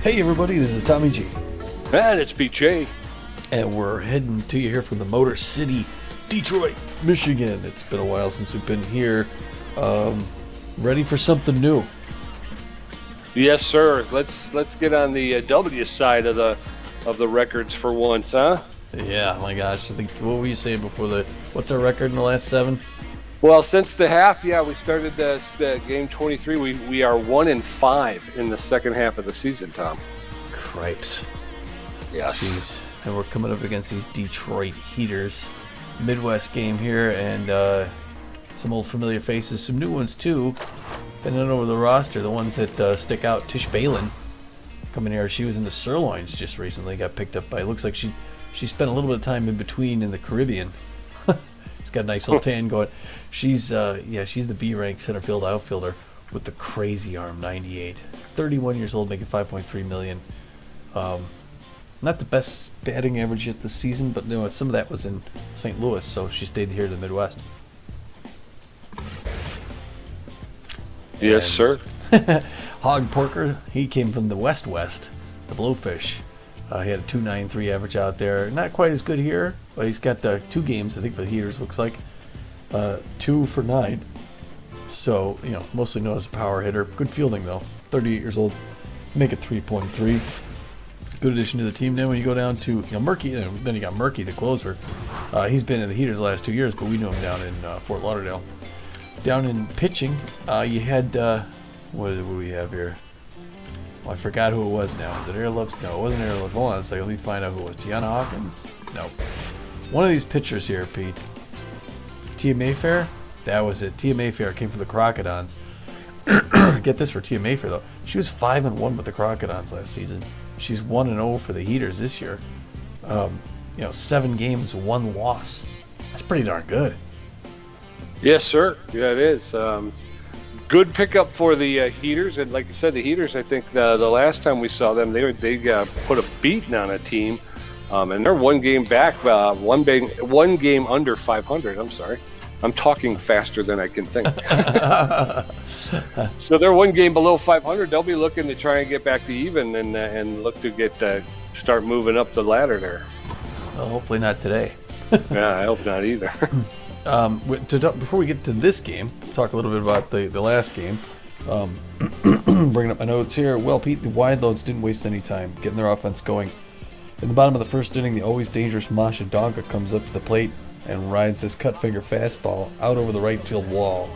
Hey everybody, this is Tommy G. And it's BJ. And we're heading to you here from the Motor City, Detroit, Michigan. It's been a while since we've been here. Ready for something new. Yes, sir. Let's get on the W side of the records for once, huh? Yeah, my gosh. I think, what were you saying before what's our record in the last 7? Well, since the half, we started the game 23. We are 1-5 in the second half of the season, Tom. Cripes. Yes. Jeez. And we're coming up against these Detroit Heaters. Midwest game here, and some old familiar faces, some new ones too. And then over the roster, the ones that stick out, Tish Balin coming here. She was in the Sirloins just recently, got picked up by, looks like she spent a little bit of time in between in the Caribbean. She's got a nice little tan going. She's the B-rank center field outfielder with the crazy arm, 98. 31 years old, making $5.3 million. Not the best batting average yet this season, but some of that was in St. Louis, so she stayed here in the Midwest. Yes, sir. Hog Porker, he came from the West, the Blowfish. He had a 2.93 average out there. Not quite as good here, but he's got 2 games, I think, for the Heaters, looks like. 2 for 9. So, mostly known as a power hitter. Good fielding, though. 38 years old. Make it 3.3. Good addition to the team. Then when you go down to Murky, then you got Murky, the closer. He's been in the Heaters the last 2 years, but we knew him down in Fort Lauderdale. Down in pitching, you had, what do we have here? Well, I forgot who it was now. Is it Airloves? No, it wasn't Airloves. Hold on a second. Let me find out who it was. Tiana Hawkins? No. One of these pitchers here, Pete. Tia Mayfair? That was it. Tia Mayfair came from the Crocodons. Get this for Tia Mayfair, though. She was 5-1 with the Crocodons last season. She's 1-0 for the Heaters this year. 7 games, 1 loss. That's pretty darn good. Yes, sir. Yeah, it is. Good pickup for the Heaters, and like you said, the Heaters. I think the last time we saw them, they put a beating on a team, and they're 1 game back, one game under 500. I'm sorry, I'm talking faster than I can think. So they're 1 game below 500. They'll be looking to try and get back to even and look to start moving up the ladder there. Well, hopefully not today. Yeah, I hope not either. Before we get to this game, talk a little bit about the last game. Bringing up my notes here. Well, Pete, the wide loads didn't waste any time getting their offense going. In the bottom of the first inning, the always dangerous Masha Donka comes up to the plate and rides this cut finger fastball out over the right field wall.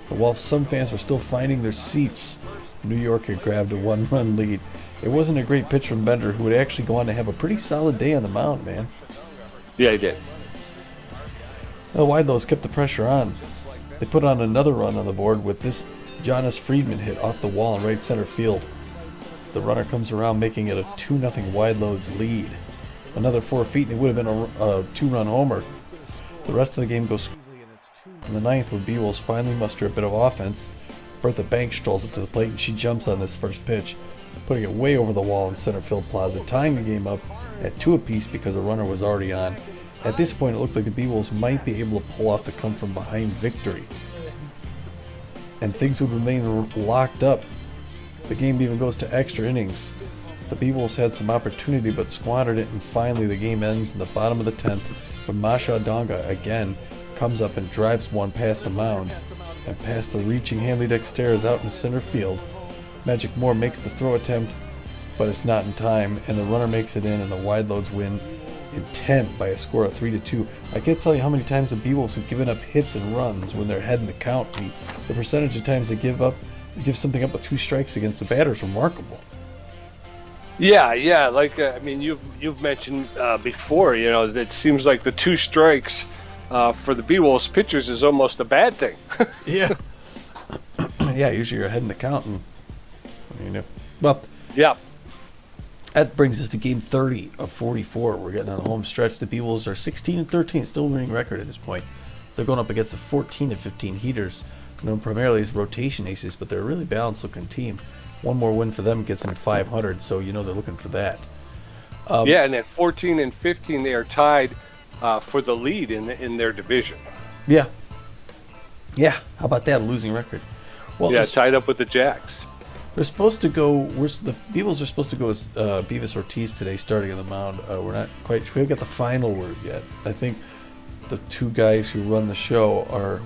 But while some fans were still finding their seats, New York had grabbed a 1-run lead. It wasn't a great pitch from Bender, who would actually go on to have a pretty solid day on the mound, man. Yeah, he did. The Wide Lows kept the pressure on. They put on another run on the board with this Jonas Friedman hit off the wall in right center field. The runner comes around, making it a 2-0 Wide Loads lead. Another 4 feet and it would have been a 2-run homer. The rest of the game goes in the 9th when Beewolves finally muster a bit of offense. Bertha Banks strolls up to the plate and she jumps on this first pitch, putting it way over the wall in center field plaza, tying the game up at 2 apiece because the runner was already on. At this point, it looked like the Beewolves might be able to pull off the come-from-behind victory. And things would remain locked up. The game even goes to extra innings. The Beewolves had some opportunity but squandered it, and finally the game ends in the bottom of the 10th when Masha Donga again comes up and drives one past the mound and past the reaching Hanley Dexteras out in center field. Magic Moore makes the throw attempt, but it's not in time, and the runner makes it in, and the Wide Loads win in 10 by a score of 3-2. I can't tell you how many times the Beewolves have given up hits and runs when they're ahead in the count. The percentage of times they give something up with 2 strikes against the batter is remarkable. Yeah. Like you've mentioned before. It seems like the 2 strikes for the Beewolves pitchers is almost a bad thing. Yeah. Yeah. Usually you're ahead in the count, well. Yeah. That brings us to game 30 of 44. We're getting on the home stretch. The Beewolves are 16-13, still winning record at this point. They're going up against the 14-15 Heaters, known primarily as rotation aces, but they're a really balanced looking team. One more win for them gets them at 500, so they're looking for that. And at 14 and 15, they are tied for the lead in their division. Yeah. How about that, a losing record? Well, tied up with the Jacks. They're supposed to go. The Beewolves are supposed to go with Beavis Ortiz today, starting on the mound. We're not quite sure. We haven't got the final word yet. I think the two guys who run the show are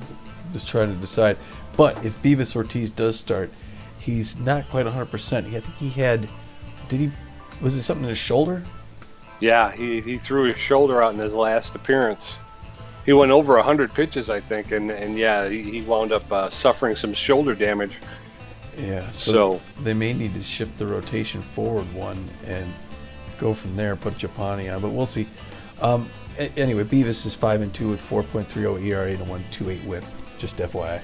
just trying to decide. But if Beavis Ortiz does start, he's not quite 100%. I think he had. Was it something in his shoulder? Yeah, he threw his shoulder out in his last appearance. He went over 100 pitches, I think, and yeah, he wound up suffering some shoulder damage. Yeah, so they may need to shift the rotation forward one and go from there, put Gipani on, but we'll see. Anyway, Beavis is 5-2 with 4.30 ERA and a 1.28 WHIP, just FYI.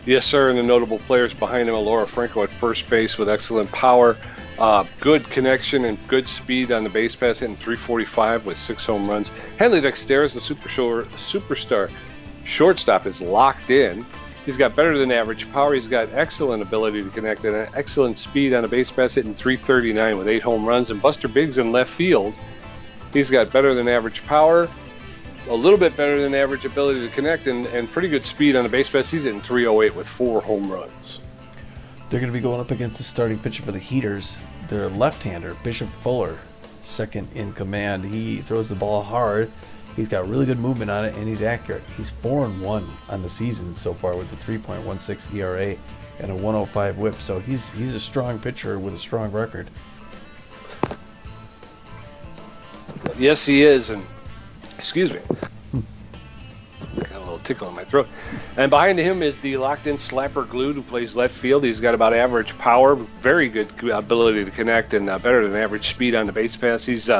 Yes, sir, and the notable players behind him are Laura Franco at first base with excellent power, good connection and good speed on the base pass, hitting .345 with 6 home runs. Henley Dexter, the superstar shortstop, is locked in. He's got better than average power. He's got excellent ability to connect and an excellent speed on a base pass, hitting .339 with 8 home runs. And Buster Biggs in left field, he's got better than average power, a little bit better than average ability to connect, and pretty good speed on a base pass. He's hitting .308 with 4 home runs. They're going to be going up against the starting pitcher for the Heaters. Their left-hander, Bishop Fuller, second in command. He throws the ball hard. He's got really good movement on it, and he's accurate. He's 4-1 on the season so far with a 3.16 ERA and a 105 WHIP. So he's a strong pitcher with a strong record. Yes, he is. And excuse me, got a little tickle in my throat. And behind him is the locked-in slapper Glued, who plays left field. He's got about average power, very good ability to connect, and better than average speed on the base pass. He's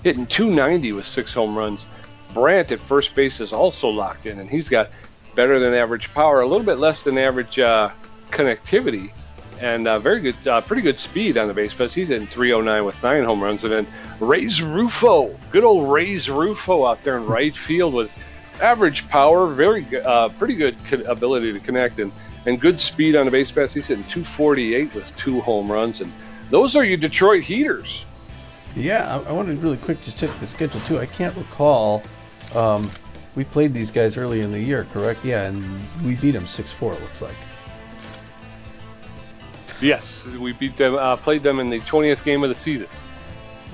hitting .290 with 6 home runs. Brandt at first base is also locked in, and he's got better than average power, a little bit less than average connectivity, and very good, pretty good speed on the base pass. He's in .309 with 9 home runs. And then Ray's Rufo, good old Ray's Rufo out there in right field with average power, very pretty good ability to connect, and good speed on the base pass. He's in .248 with 2 home runs. And those are your Detroit Heaters. Yeah, I wanted to really quick just check the schedule too. I can't recall. We played these guys early in the year, correct? Yeah, and we beat them 6-4, it looks like. Yes, we beat them, played them in the 20th game of the season.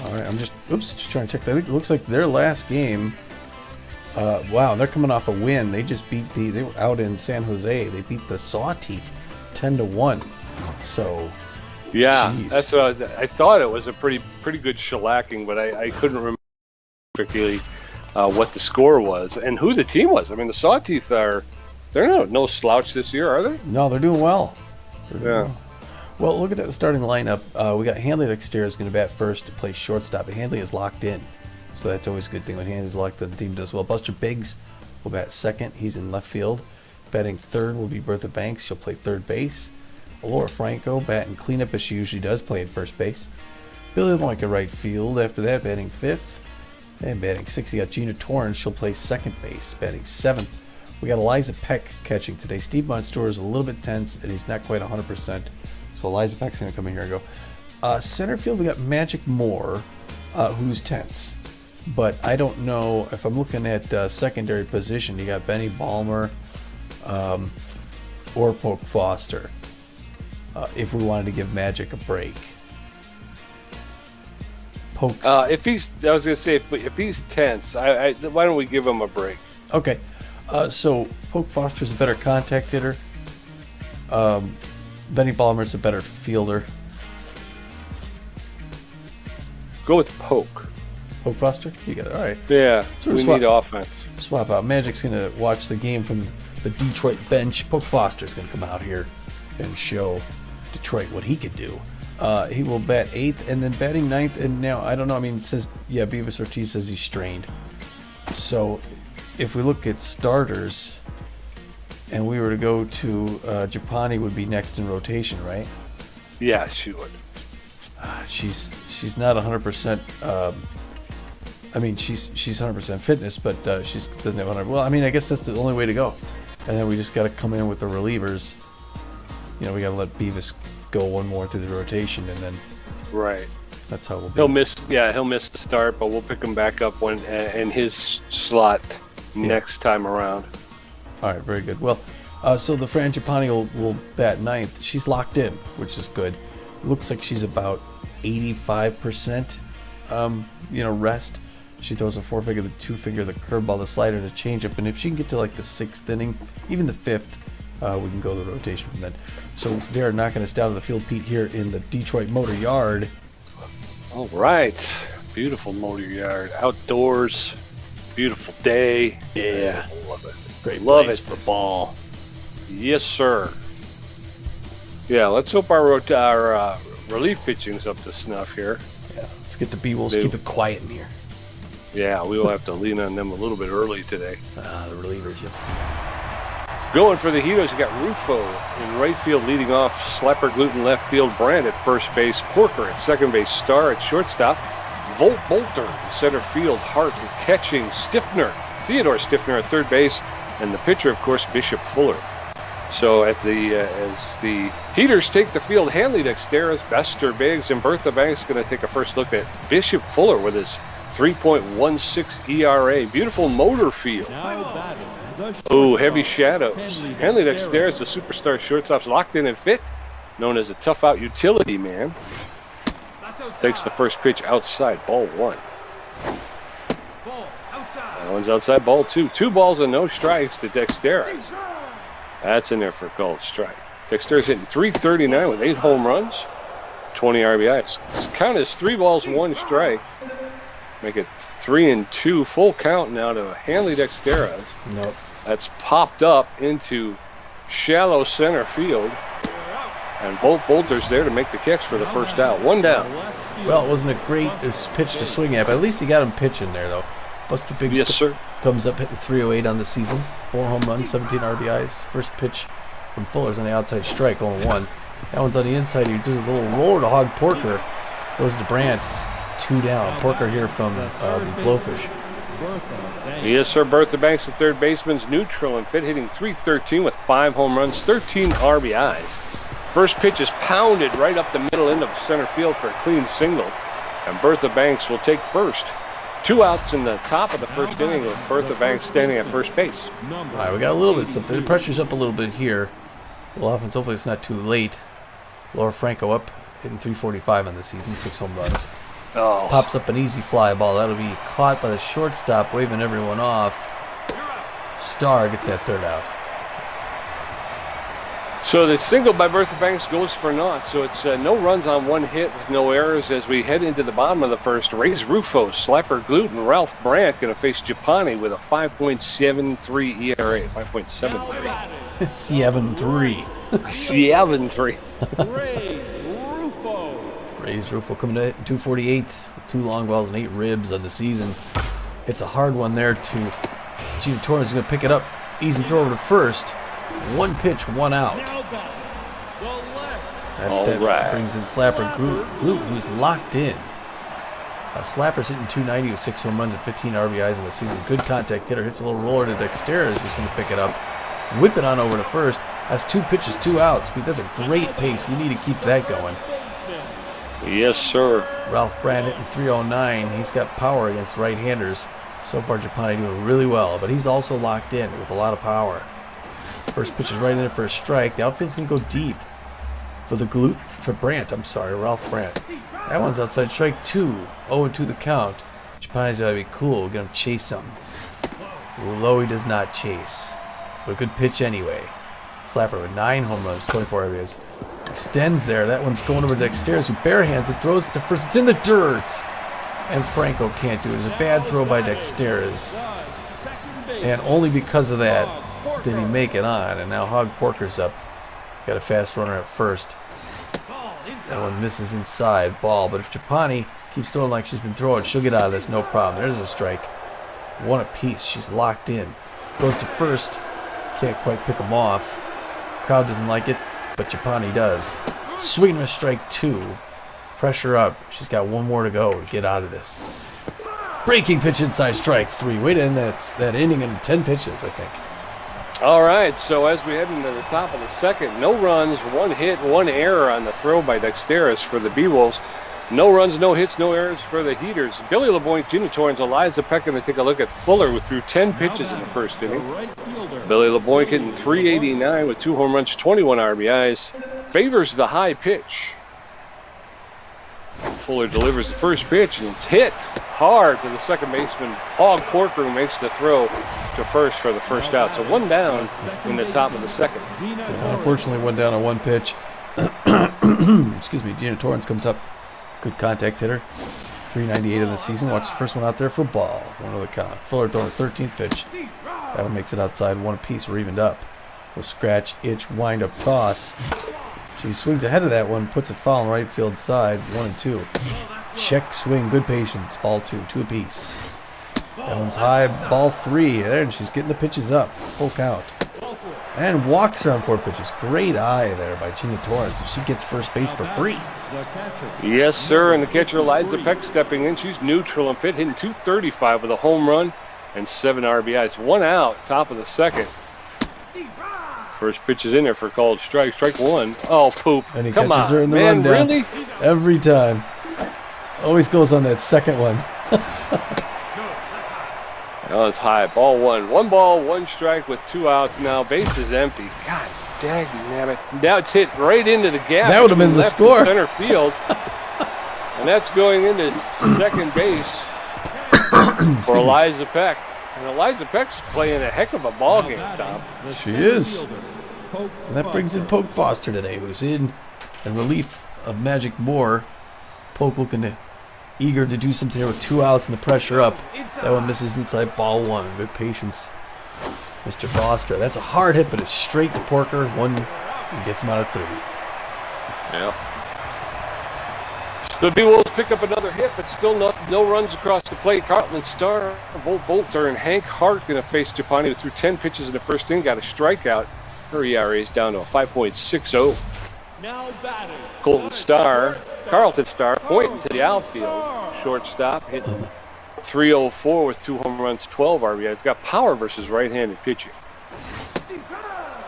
All right, I'm just trying to check. I think it looks like their last game. Wow, they're coming off a win. They just beat they were out in San Jose. They beat the Sawteeth 10-1. So, yeah, geez. That's what I thought. It was a pretty good shellacking, but I couldn't remember particularly what the score was and who the team was. I mean, the Sawteeth they're no slouch this year, are they? No, they're doing well. Yeah. Well, look at the starting lineup. We got Hanley Dexter is going to bat first to play shortstop. Hanley is locked in, so that's always a good thing when Hanley's locked in. The team does well. Buster Biggs will bat second. He's in left field. Batting third will be Bertha Banks. She'll play third base. Laura Franco batting cleanup as she usually does, playing first base. Billy Loink at right field. After that, batting fifth. And batting sixth, you got Gina Torrance. She'll play second base. Batting seventh, we got Eliza Peck catching today. Steve Monstour is a little bit tense, and he's not quite 100%. So Eliza Peck's going to come in here and go. Center field, we got Magic Moore, who's tense. But I don't know if I'm looking at secondary position. You got Benny Balmer or Poke Foster. If we wanted to give Magic a break. Pokes. I was going to say, if he's tense, why don't we give him a break? Okay. So Poke Foster's a better contact hitter. Benny Balmer's a better fielder. Go with Poke. Poke Foster? You got it. All right. Yeah, So we need offense. Swap out. Magic's going to watch the game from the Detroit bench. Poke Foster's going to come out here and show Detroit what he could do. He will bat eighth and then batting ninth. And now, I don't know. I mean, it says, yeah, Beavis Ortiz says he's strained. So if we look at starters and we were to go to Gipani would be next in rotation, right? Yeah, she would. She's not 100%. I mean, she's 100% fitness, but she doesn't have 100. Well, I mean, I guess that's the only way to go. And then we just got to come in with the relievers. You know, we got to let Beavis go one more through the rotation, and then right. That's how we'll be. He'll miss the start, but we'll pick him back up when in his slot next time around. All right, very good. Well, So the Fran Gipani will bat ninth. She's locked in, which is good. Looks like she's about 85%, rest. She throws a 4-finger, the 2-finger, the curveball, the slider, and the changeup. And if she can get to like the 6th inning, even the 5th, we can go to the rotation from then. So they are knocking us down to the field, Pete, here in the Detroit Motor Yard. All right. Beautiful Motor Yard. Outdoors. Beautiful day. Yeah. Love it. Great Love place it. for ball. Yes, sir. Yeah, let's hope our relief pitching's up to snuff here. Yeah, let's get the Beewolves. Keep it quiet in here. Yeah, we will have to lean on them a little bit early today. The relievers. Yeah. Going for the Heroes, you got Rufo in right field leading off, Slapper Gluten left field, Brand at first base, Porker at second base, Starr at shortstop, Volt Bolter in center field, Hart catching, Theodore Stiffner at third base, and the pitcher, of course, Bishop Fuller. So as the Heaters take the field, Hanley Dexteras, Bester Biggs, and Bertha Banks going to take a first look at Bishop Fuller with his 3.16 ERA. Beautiful motor field. Oh, heavy shadows. Hanley Dexteras, the superstar shortstop's locked in and fit, known as a tough-out utility man. Takes the first pitch outside, ball 1. That one's outside, ball 2. 2 balls and no strikes to Dexteras. That's in there for a called strike. Dexter's hitting .339 with 8 home runs, 20 RBIs. Count is 3 balls, 1 strike. Make it 3-2. Full count now to Hanley Dexteras. Nope. That's popped up into shallow center field. And Bolt Bolter's there to make the catch for the first out. 1 down. Well, it wasn't a great pitch to swing at, but at least he got him pitching there, though. Buster Biggs Yes, sir. comes up hitting .308 on the season. 4 home runs, 17 RBIs. First pitch from Fuller's on the outside strike, 0-1. That one's on the inside. He does a little roller to Hog Porker. Throws to Brandt. 2 down. Porker here from the Blowfish. Yes, sir. Bertha Banks, the third baseman's neutral and fit, hitting .313 with 5 home runs, 13 RBIs. First pitch is pounded right up the middle end of center field for a clean single. And Bertha Banks will take first. 2 outs in the top of the first inning with Bertha Banks standing at first base. All right, we got a little bit something. The pressure's up a little bit here. A little offense. Hopefully it's not too late. Laura Franco up, hitting .345 on the season, 6 home runs. Oh. Pops up an easy fly ball. That'll be caught by the shortstop, waving everyone off. Starr gets that third out. So the single by Bertha Banks goes for naught. So it's no runs on 1 hit with no errors as we head into the bottom of the first. Rays Rufo, Slapper Gluten, Ralph Brandt going to face Gipani with a 5.73 ERA. 5.73. 7-3. 7-3. Rays Rufo coming to 248, 2 long balls and 8 ribs on the season. It's a hard one there to Gina Torres is going to pick it up. Easy throw over to first. 1 pitch, 1 out. That brings in Slapper Gluten, who's locked in. Slapper's hitting .290 with 6 home runs and 15 RBIs in the season. Good contact hitter. Hits a little roller to Dexteras, who's going to pick it up. Whip it on over to first. That's 2 pitches, 2 outs. That's a great pace. We need to keep that going. Yes, sir. Ralph Brand hitting .309. He's got power against right-handers. So far, Gipani doing really well, but he's also locked in with a lot of power. First pitch is right in there for a strike. The outfield's going to go deep for Ralph Brandt. That one's outside strike 2. 0-2 the count. Gipani's got to be cool. Get him chase something. Low he does not chase. But a good pitch anyway. Slapper with 9 home runs, 24 RBIs. Extends there. That one's going over to Dexteras, who barehands it, throws it to first. It's in the dirt. And Franco can't do it. It was a bad throw by Dexteras. And only because of that did he make it on. And now Hog Porker's up. Got a fast runner at first. That one misses inside. Ball. But if Gipani keeps throwing like she's been throwing, she'll get out of this no problem. There's a strike. 1 apiece. She's locked in. Goes to first. Can't quite pick him off. Crowd doesn't like it, but Gipani does. Swing and a strike 2. Pressure up. She's got 1 more to go to get out of this. Breaking pitch inside strike 3. Way to end that inning in 10 pitches, I think. All right, so as we head into the top of the second, no runs, 1 hit, 1 error on the throw by Dexteras for the Beewolves. No runs, no hits, no errors for the Heaters. Billy LeBoink, Gina Torrance, Eliza Peck, and they take a look at Fuller, who threw 10 pitches in the first inning. Billy LeBoink hitting .389 with 2 home runs, 21 RBIs. Favors the high pitch. Fuller delivers the first pitch, and it's hit hard to the second baseman. Hog Porker, who makes the throw to first for the first out. So 1 down in the top of the second. Unfortunately, 1 down on 1 pitch. Excuse me, Gina Torrance comes up. Good contact hitter. .398 in the season. Watch the first one out there for ball. 1-0 count. Fuller throwing his 13th pitch. That one makes it outside. 1 apiece. We're evened up. A scratch, itch, wind up, toss. She swings ahead of that one, puts it foul on right field side. 1-2. Check swing, good patience. Ball 2, 2 apiece. That one's high. Ball 3. There, and she's getting the pitches up. Full count. And walks her on 4 pitches. Great eye there by Gina Torrance. And she gets first base for free. Yes, sir. And the catcher, Eliza Peck, stepping in. She's neutral and fit, hitting .235 with a home run and 7 RBIs. 1 out, top of the second. First pitch is in there for called strike. Strike 1. Oh, poop. And he Come catches on, her in the man, rundown. really? Every time. Always goes on that second one. Oh, it's high. Ball 1. 1 ball, 1 strike with 2 outs now. Base is empty. God dang nabbit. Now it's hit right into the gap. That would have been the left score. and center field. And that's going into second base for Eliza Peck. And Eliza Peck's playing a heck of a ball game, Tom. She is. And that brings in Poke Foster today, who's in relief of Magic Moore. Poke looking eager to do something here with 2 outs and the pressure up. That one misses inside ball 1. Good patience, Mr. Foster. That's a hard hit, but it's straight to Porker. 1 and gets him out of 30. Yeah. The Beewolves pick up another hit, but still no runs across the plate. Carlton Starr, Volt Bolter, and Hank Hart going to face Gipani, who threw 10 pitches in the first inning, got a strikeout. Her ERA is down to a 5.60. Now batting. Carlton Starr, pointing to the outfield. Shortstop, hitting .304 with 2 home runs, 12 RBIs. Got power versus right-handed pitching.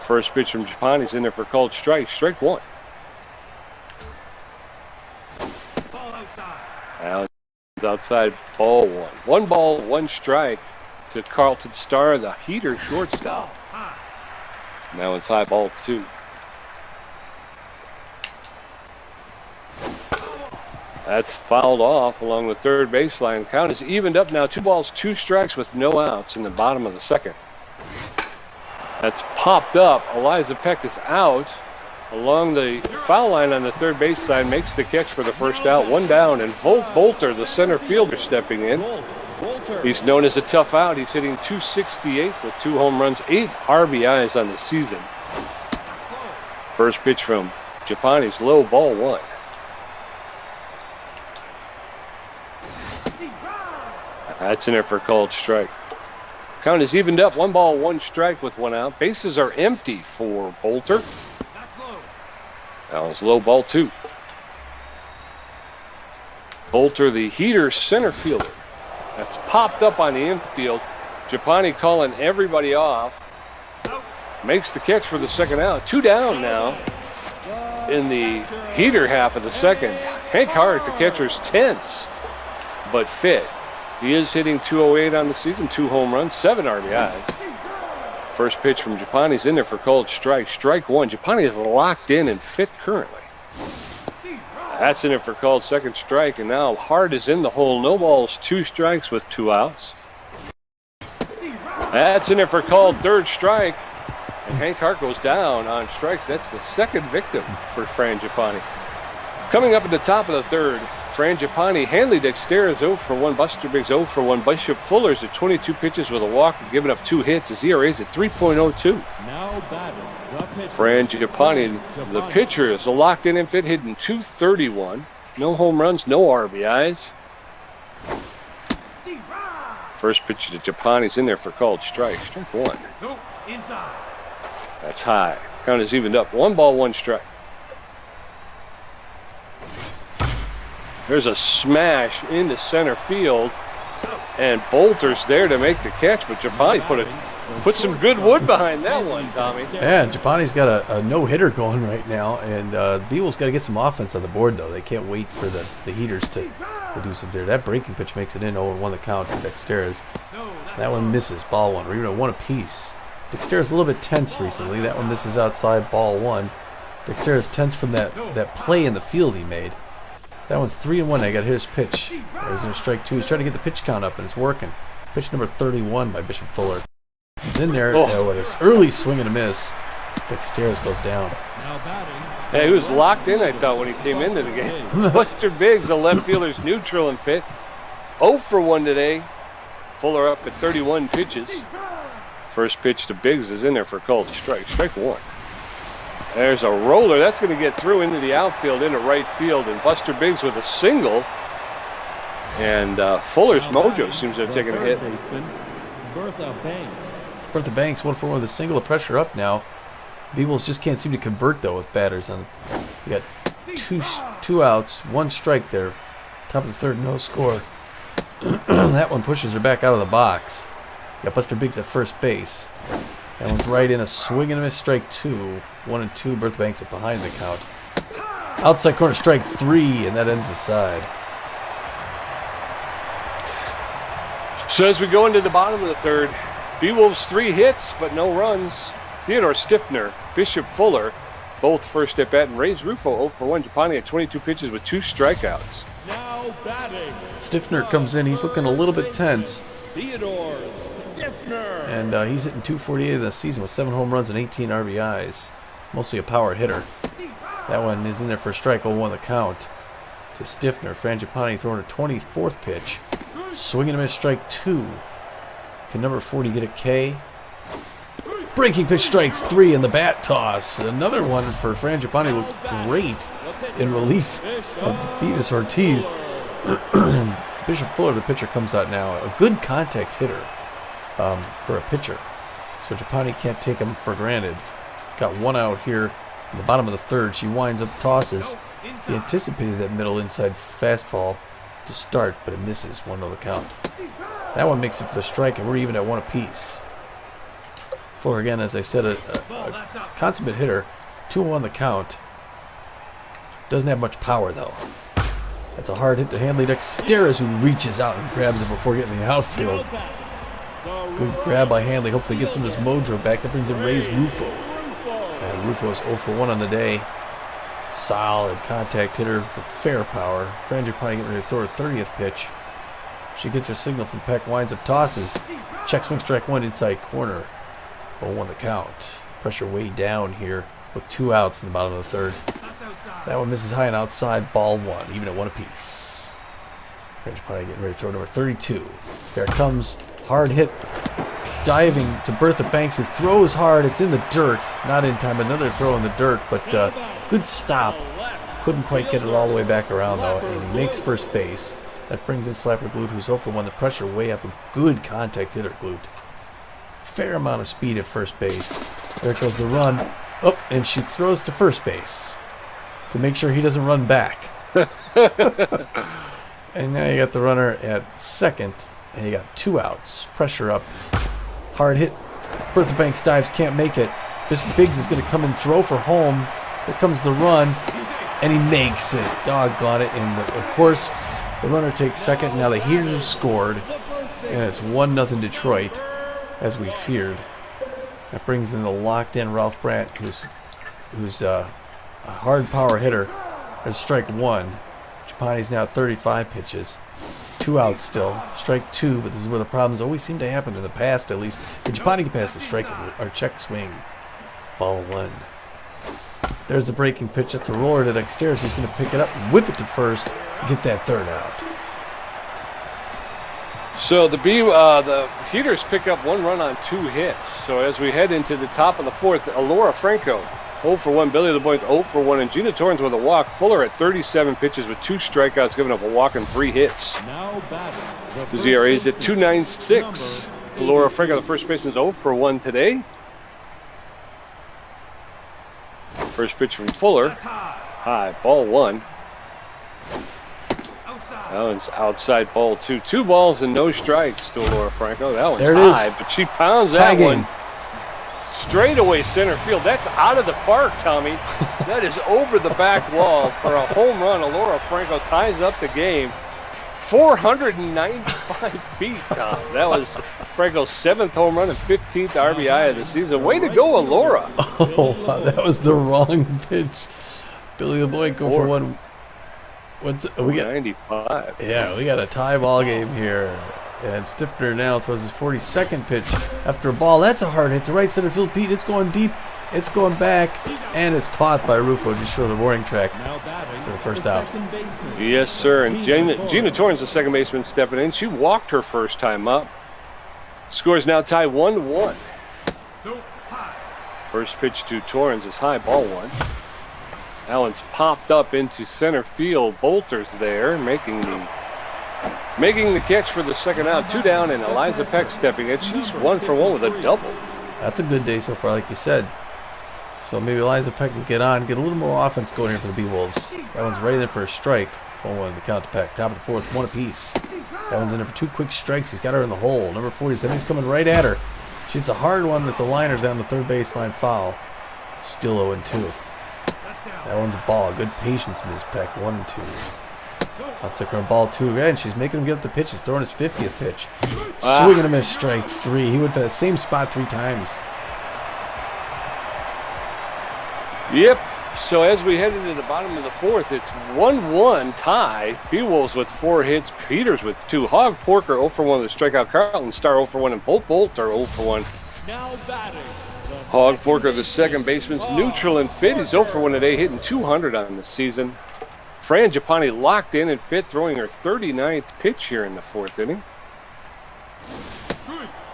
First pitch from Gipani's in there for called strike. Strike 1. Outside, ball 1. 1 ball, 1 strike to Carlton Starr, the Heater shortstop. Now it's high, ball 2. That's fouled off along the third baseline. The count is evened up now. 2 balls, 2 strikes with no outs in the bottom of the second. That's popped up. Eliza Peck is out along the foul line on the third base side, makes the catch for the first out. 1 down, and Volt Bolter, the center fielder, stepping in. He's known as a tough out. He's hitting .268 with 2 home runs, 8 RBIs on the season. First pitch from Gipani's low, ball 1. That's in there for called strike. Count is evened up. 1 ball, 1 strike with 1 out. Bases are empty for Bolter. Now it's low, ball 2. Bolter, the Heater center fielder. That's popped up on the infield. Gipani calling everybody off. Makes the catch for the second out. 2 down now in the Heater half of the second. Hank Hart, the catcher's tense, but fit. He is hitting .208 on the season, 2 home runs, 7 RBIs. First pitch from Gipani's in there for called strike. Strike 1. Gipani is locked in and fit currently. That's in there for called second strike, and now Hart is in the hole. No balls, 2 strikes with 2 outs. That's in there for called third strike, and Hank Hart goes down on strikes. That's the second victim for Fran Gipani. Coming up at the top of the third, Fran Gipani, Hanley Dexter 0 for 1, Buster Biggs 0 for 1, Bishop Fuller's at 22 pitches with a walk and giving up 2 hits. His ERA is at 3.02. Now batting. Fran Gipani, the pitcher, is locked in and fit, hitting .231. No home runs, no RBIs. First pitch to Gipani's in there for called strike. Strike 1. Inside. That's high. Count is evened up. 1 ball, 1 strike. There's a smash into center field. And Bolter's there to make the catch, but Gipani put some good wood behind that one, Tommy. Yeah, Gipani's got a no-hitter going right now, and the Beewolves got to get some offense on the board, though. They can't wait for the heaters to do something there. That breaking pitch makes it in 0-1 the count to Dexterez. That one misses, ball one. We're even at one apiece. Dexterez a little bit tense recently. That one misses outside, ball one. Dexterez tense from that play in the field he made. That one's 3-1. I got his pitch. He's in strike two. He's trying to get the pitch count up, and it's working. Pitch number 31 by Bishop Fuller. And in there, with an early swing and a miss, Dexterez goes down. Yeah, he was locked in, I thought, when he came into the game. Buster Biggs, the left fielder's neutral and fit. 0 for 1 today. Fuller up at 31 pitches. First pitch to Biggs is in there for a called strike. Strike one. There's a roller. That's going to get through into the outfield, into right field. And Buster Biggs with a single. And Fuller's mojo seems to have taken a hit. Bertha Banks, 1 for 1 with a single. The pressure up now. Beewolves just can't seem to convert, though, with batters. You got two outs, 1 strike there. Top of the third, no score. That one pushes her back out of the box. You got Buster Biggs at first base. That one's right in, a swing and a miss, strike 2. 1 and 2, Bertha Banks at behind the count. Outside corner, strike 3, and that ends the side. So as we go into the bottom of the third, Beewolves 3 hits, but no runs. Theodore Stiffner, Bishop Fuller, both first at bat, and Reyes Rufo 0 for 1. Gipani at 22 pitches with 2 strikeouts. Now batting. Stiffner comes in. He's looking a little bit tense. Theodore Stiffner. And he's hitting .248 in the season with 7 home runs and 18 RBIs. Mostly a power hitter. That one is in there for a strike, 0-1 the count. To Stiffner. Fran Gipani throwing her 24th pitch. Swing and a miss, strike 2. Can number 40 get a K? Breaking pitch, strike 3 in the bat toss. Another one for Fran Gipani. Looks great in relief of Beavis Ortiz. Bishop Fuller, the pitcher, comes out now. A good contact hitter for a pitcher. So Gipani can't take him for granted. Got 1 out here in the bottom of the third. She winds up tosses. He anticipated that middle inside fastball to start, but it misses. 1-0 the count. That one makes it for the strike, and we're even at 1 apiece. Fuller, again, as I said, a consummate hitter. 2-1 the count. Doesn't have much power, though. That's a hard hit to Handley. Dexterez, who reaches out and grabs it before getting the outfield. Good grab by Handley. Hopefully gets some of his mojo back. That brings in Reyes Rufo. And Rufo's 0 for 1 on the day. Solid contact hitter with fair power. Fran Gipani getting ready to throw her 30th pitch. She gets her signal from Peck, winds up, tosses. Check swing, strike 1 inside corner. 0-1 the count. Pressure way down here with 2 outs in the bottom of the third. That one misses high and outside, ball 1, even at 1 apiece. Fran Gipani getting ready to throw number 32. There it comes. Hard hit. Diving to Bertha Banks, who throws hard. It's in the dirt. Not in time. Another throw in the dirt, but good stop. Couldn't quite get it all the way back around, though. And he makes first base. That brings in Slapper Glute, who's 0 for 1. The pressure way up. A good contact hitter, Glute. Fair amount of speed at first base. There goes the run. Oh, and she throws to first base to make sure he doesn't run back. And now you got the runner at second, and you got 2 outs. Pressure up. Hard hit. Bertha Banks dives, can't make it. Biggs is going to come and throw for home. Here comes the run, and he makes it. Doggone it. And of course, the runner takes second. Now the Heaters have scored, and it's 1-0 Detroit, as we feared. That brings in the locked-in Ralph Brandt, who's a hard power hitter. There's strike 1. Gipani's now at 35 pitches. 2 outs still. Strike 2, but this is where the problems always seem to happen in the past, at least. But Gipani can pass the strike or check swing. Ball 1. There's the breaking pitch. That's a roller to Dexterez, who's going to pick it up and whip it to first and get that 3rd out. So the Heaters pick up 1 run on 2 hits. So as we head into the top of the 4th, Alora Franco 0 for 1, Billy LeBoy 0 for 1, and Gina Torrens with a walk. Fuller at 37 pitches with 2 strikeouts, giving up a walk and 3 hits. Now batting. The ZRA is at 2.96. Alora Franco, the first baseman, is 0 for 1 today. First pitch from Fuller. High, ball 1. That one's outside ball 2. 2 balls and no strikes to Laura Franco. That one's There it is. high, but she pounds Tie that game. one straight away center field. That's out of the park, Tommy. That is over the back wall for a home run. Laura Franco ties up the game. 495 feet, Tom. That was Franco's 7th home run and 15th RBI of the season. Way to go, Laura. Oh, wow, that was the wrong pitch. Billy the Boy go for one. We got 95. Yeah, we got a tie ball game here. And Stiffner now throws his 42nd pitch after a ball. That's a hard hit to right center field, Pete. It's going deep. It's going back. And it's caught by Rufo just short of the warning track for the first out. Yes, sir. And Gina Torrance, the second baseman, stepping in. She walked her first time up. Score is now tied 1-1. First pitch to Torrance is high, ball 1. Allen's popped up into center field. Bolter's there, making the catch for the second out. 2 down, and Eliza Peck stepping in. She's 1 for 1 with a double. That's a good day so far, like you said. So maybe Eliza Peck can get a little more offense going here for the Beewolves. That one's ready there for a strike. 1-1 to count to Peck. Top of the 4th, 1 apiece. That one's in there for 2 quick strikes. He's got her in the hole. Number 47, he's coming right at her. She hits a hard one that's a liner down the third baseline foul. Still 0-2. That one's a ball. Good patience, Ms. Peck. 1-2. I'll take her on ball 2. And she's making him get up the pitch. He's throwing his 50th pitch. Swing and a miss, strike 3. He went for that same spot 3 times. Yep. So as we head into the bottom of the 4th, it's 1-1 tie. Beewolves with 4 hits. Peters with 2. Hog Porker 0 for 1 with a strikeout. Carlton Starr 0 for 1. And Bolt are 0 for 1. Now batting. Hog Porker, the second baseman's neutral and fit. He's 0 for 1 today, hitting 200 on the season. Fran Gipani locked in and fit, throwing her 39th pitch here in the 4th inning.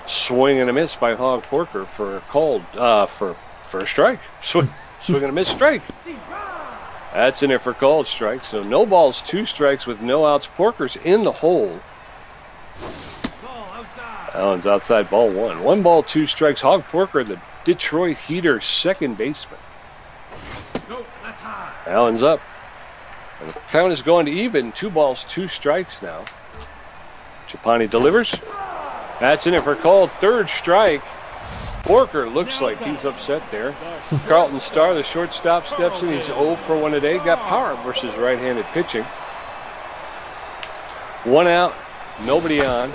Swing and a miss by Hog Porker for a strike. Swing and a miss, strike. That's in there for called strike. So no balls, 2 strikes with no outs. Porker's in the hole. Allen's outside, ball 1. 1 ball, 2 strikes. Hog Porker, the Detroit Heater second baseman. Allen's up. And the count is going to even. 2 balls, 2 strikes now. Gipani delivers. That's in there for called. 3rd strike. Porker looks like he's upset there. Carlton Starr, the shortstop, steps in. He's 0 for 1 today. Got power versus right-handed pitching. 1 out, nobody on.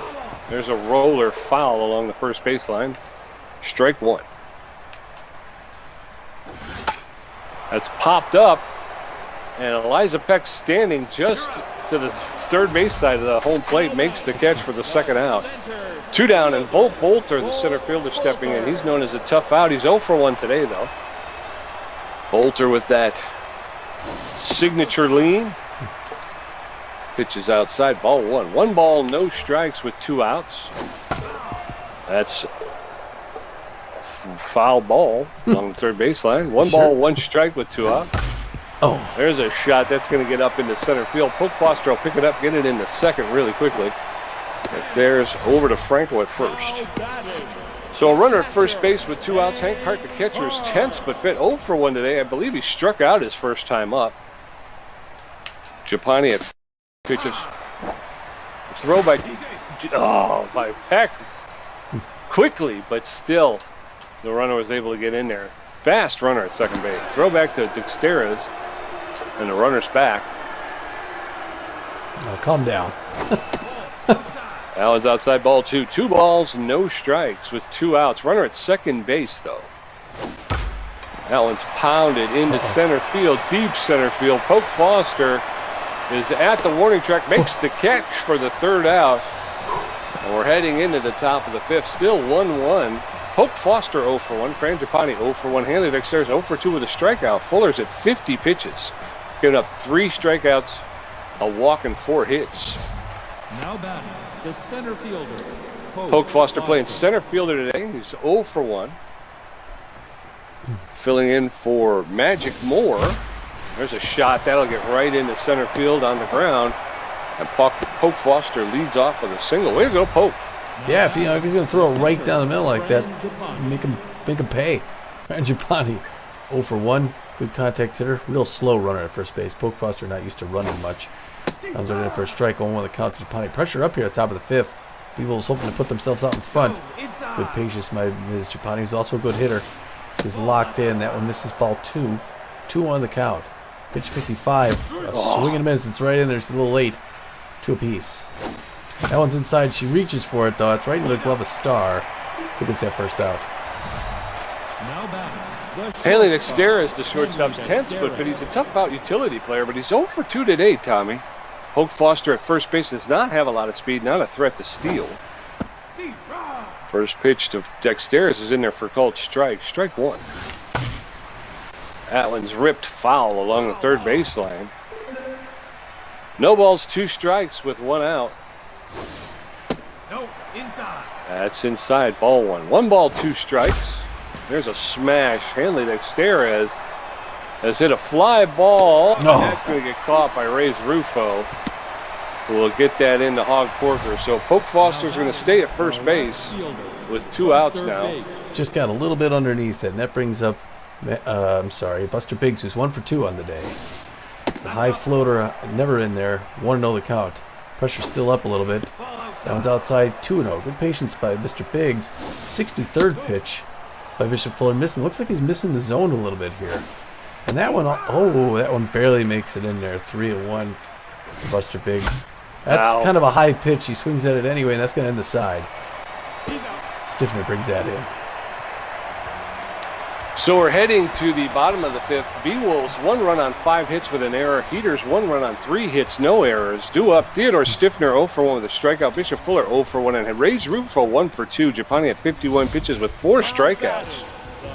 There's a roller foul along the first baseline. Strike 1. That's popped up, and Eliza Peck, standing just to the third base side of the home plate, makes the catch for the second out. 2 down, and Bolter, the center fielder, stepping in. He's known as a tough out. He's 0 for 1 today, though. Bolter with that signature lean. Pitches outside, ball 1. 1 ball, no strikes with 2 outs. That's a foul ball along the third baseline. 1 ball, 1 strike with 2 outs. Oh, There's a shot that's going to get up into center field. Poke Foster will pick it up, get it into second really quickly. And there's over to Franco at first. So a runner at first base with 2 outs. Hank Hart, the catcher, is tense but fit. 0 for 1 today. I believe he struck out his first time up. Gipani at pitches. Throw by Peck quickly, but still the runner was able to get in there. Fast runner at second base. Throw back to Dexteras, and the runner's back. oh, calm down. Allen's outside, ball 2. 2 balls, no strikes with 2 outs. Runner at second base, though. Allen's pounded into center field, deep center field. Poke Foster is at the warning track, makes the catch for the 3rd out. And we're heading into the top of the 5th. Still 1-1. Poke Foster 0 for 1. Fran Gipani 0 for 1. Hanley Dexteras 0 for 2 with a strikeout. Fuller's at 50 pitches, giving up 3 strikeouts, a walk, and 4 hits. Now batting, the center fielder. Poke Foster playing center fielder today. He's 0 for 1. Filling in for Magic Moore. There's a shot. That'll get right into center field on the ground. And Poke Foster leads off with a single. Way to go, Poke. Yeah, if he's going to throw it right down the middle like that, make him pay. Fran Gipani, 0 for 1. Good contact hitter. Real slow runner at first base. Poke Foster not used to running much. Sounds right in for a strike. 0-1 the count to Gipani. Pressure up here at the top of the fifth. Beewolves hoping to put themselves out in front. Good patience by Ms. Gipani, who's also a good hitter. She's locked in. That one misses ball 2. 2-1 the count. Pitch 55. A swing and a miss. It's right in there. It's a little late. 2 apiece. That one's inside. She reaches for it, though. It's right into the glove of Star. Who gets that first out? Haley Dexter is the shortstop's 10th, but he's a tough out utility player, but he's 0 for 2 today, Tommy. Hoke Foster at first base does not have a lot of speed, not a threat to steal. First pitch to Dexter is in there for called strike. Strike 1. That one's ripped foul along the third baseline. No balls, 2 strikes with 1 out. No, inside. That's inside, ball 1. 1 ball, 2 strikes. There's a smash. Hanley Dexter has hit a fly ball. And that's going to get caught by Reyes Rufo, who will get that into Hog Porker. So Poke Foster's going to stay at first base with 2 outs now. Just got a little bit underneath it, and that brings up, Buster Biggs, who's 1 for 2 on the day. The high floater, never in there. 1-0 the count. Pressure still up a little bit. Sounds outside, 2-0. Good patience by Mr. Biggs. 63rd pitch by Bishop Fuller. Missing. Looks like he's missing the zone a little bit here. And that one, that one barely makes it in there. 3-1 for Buster Biggs. That's kind of a high pitch. He swings at it anyway, and that's going to end the side. Stiffner brings that in. So we're heading to the bottom of the 5th. Beewolves 1 run on 5 hits with an error. Heaters 1 run on 3 hits, no errors. Due up, Theodore Stiffner 0 for 1 with a strikeout. Bishop Fuller 0 for 1 and Reyes Rufo 1 for 2. Gipani at 51 pitches with 4 strikeouts.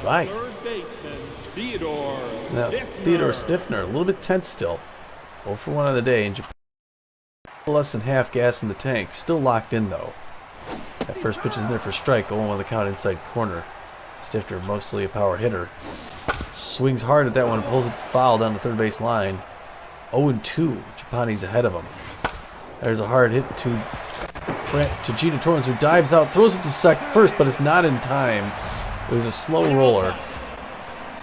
Right. Third baseman, Theodore. Now it's Theodore Stiffner, a little bit tense still. 0 for 1 on the day, and Japan less than half gas in the tank. Still locked in though. That first pitch is in there for strike. 0-1 the count inside corner. Stiffner, mostly a power hitter. Swings hard at that one, pulls it foul down the third base line. 0-2. Gipani's ahead of him. There's a hard hit to Gina Torrance, who dives out, throws it to first, but it's not in time. It was a slow roller.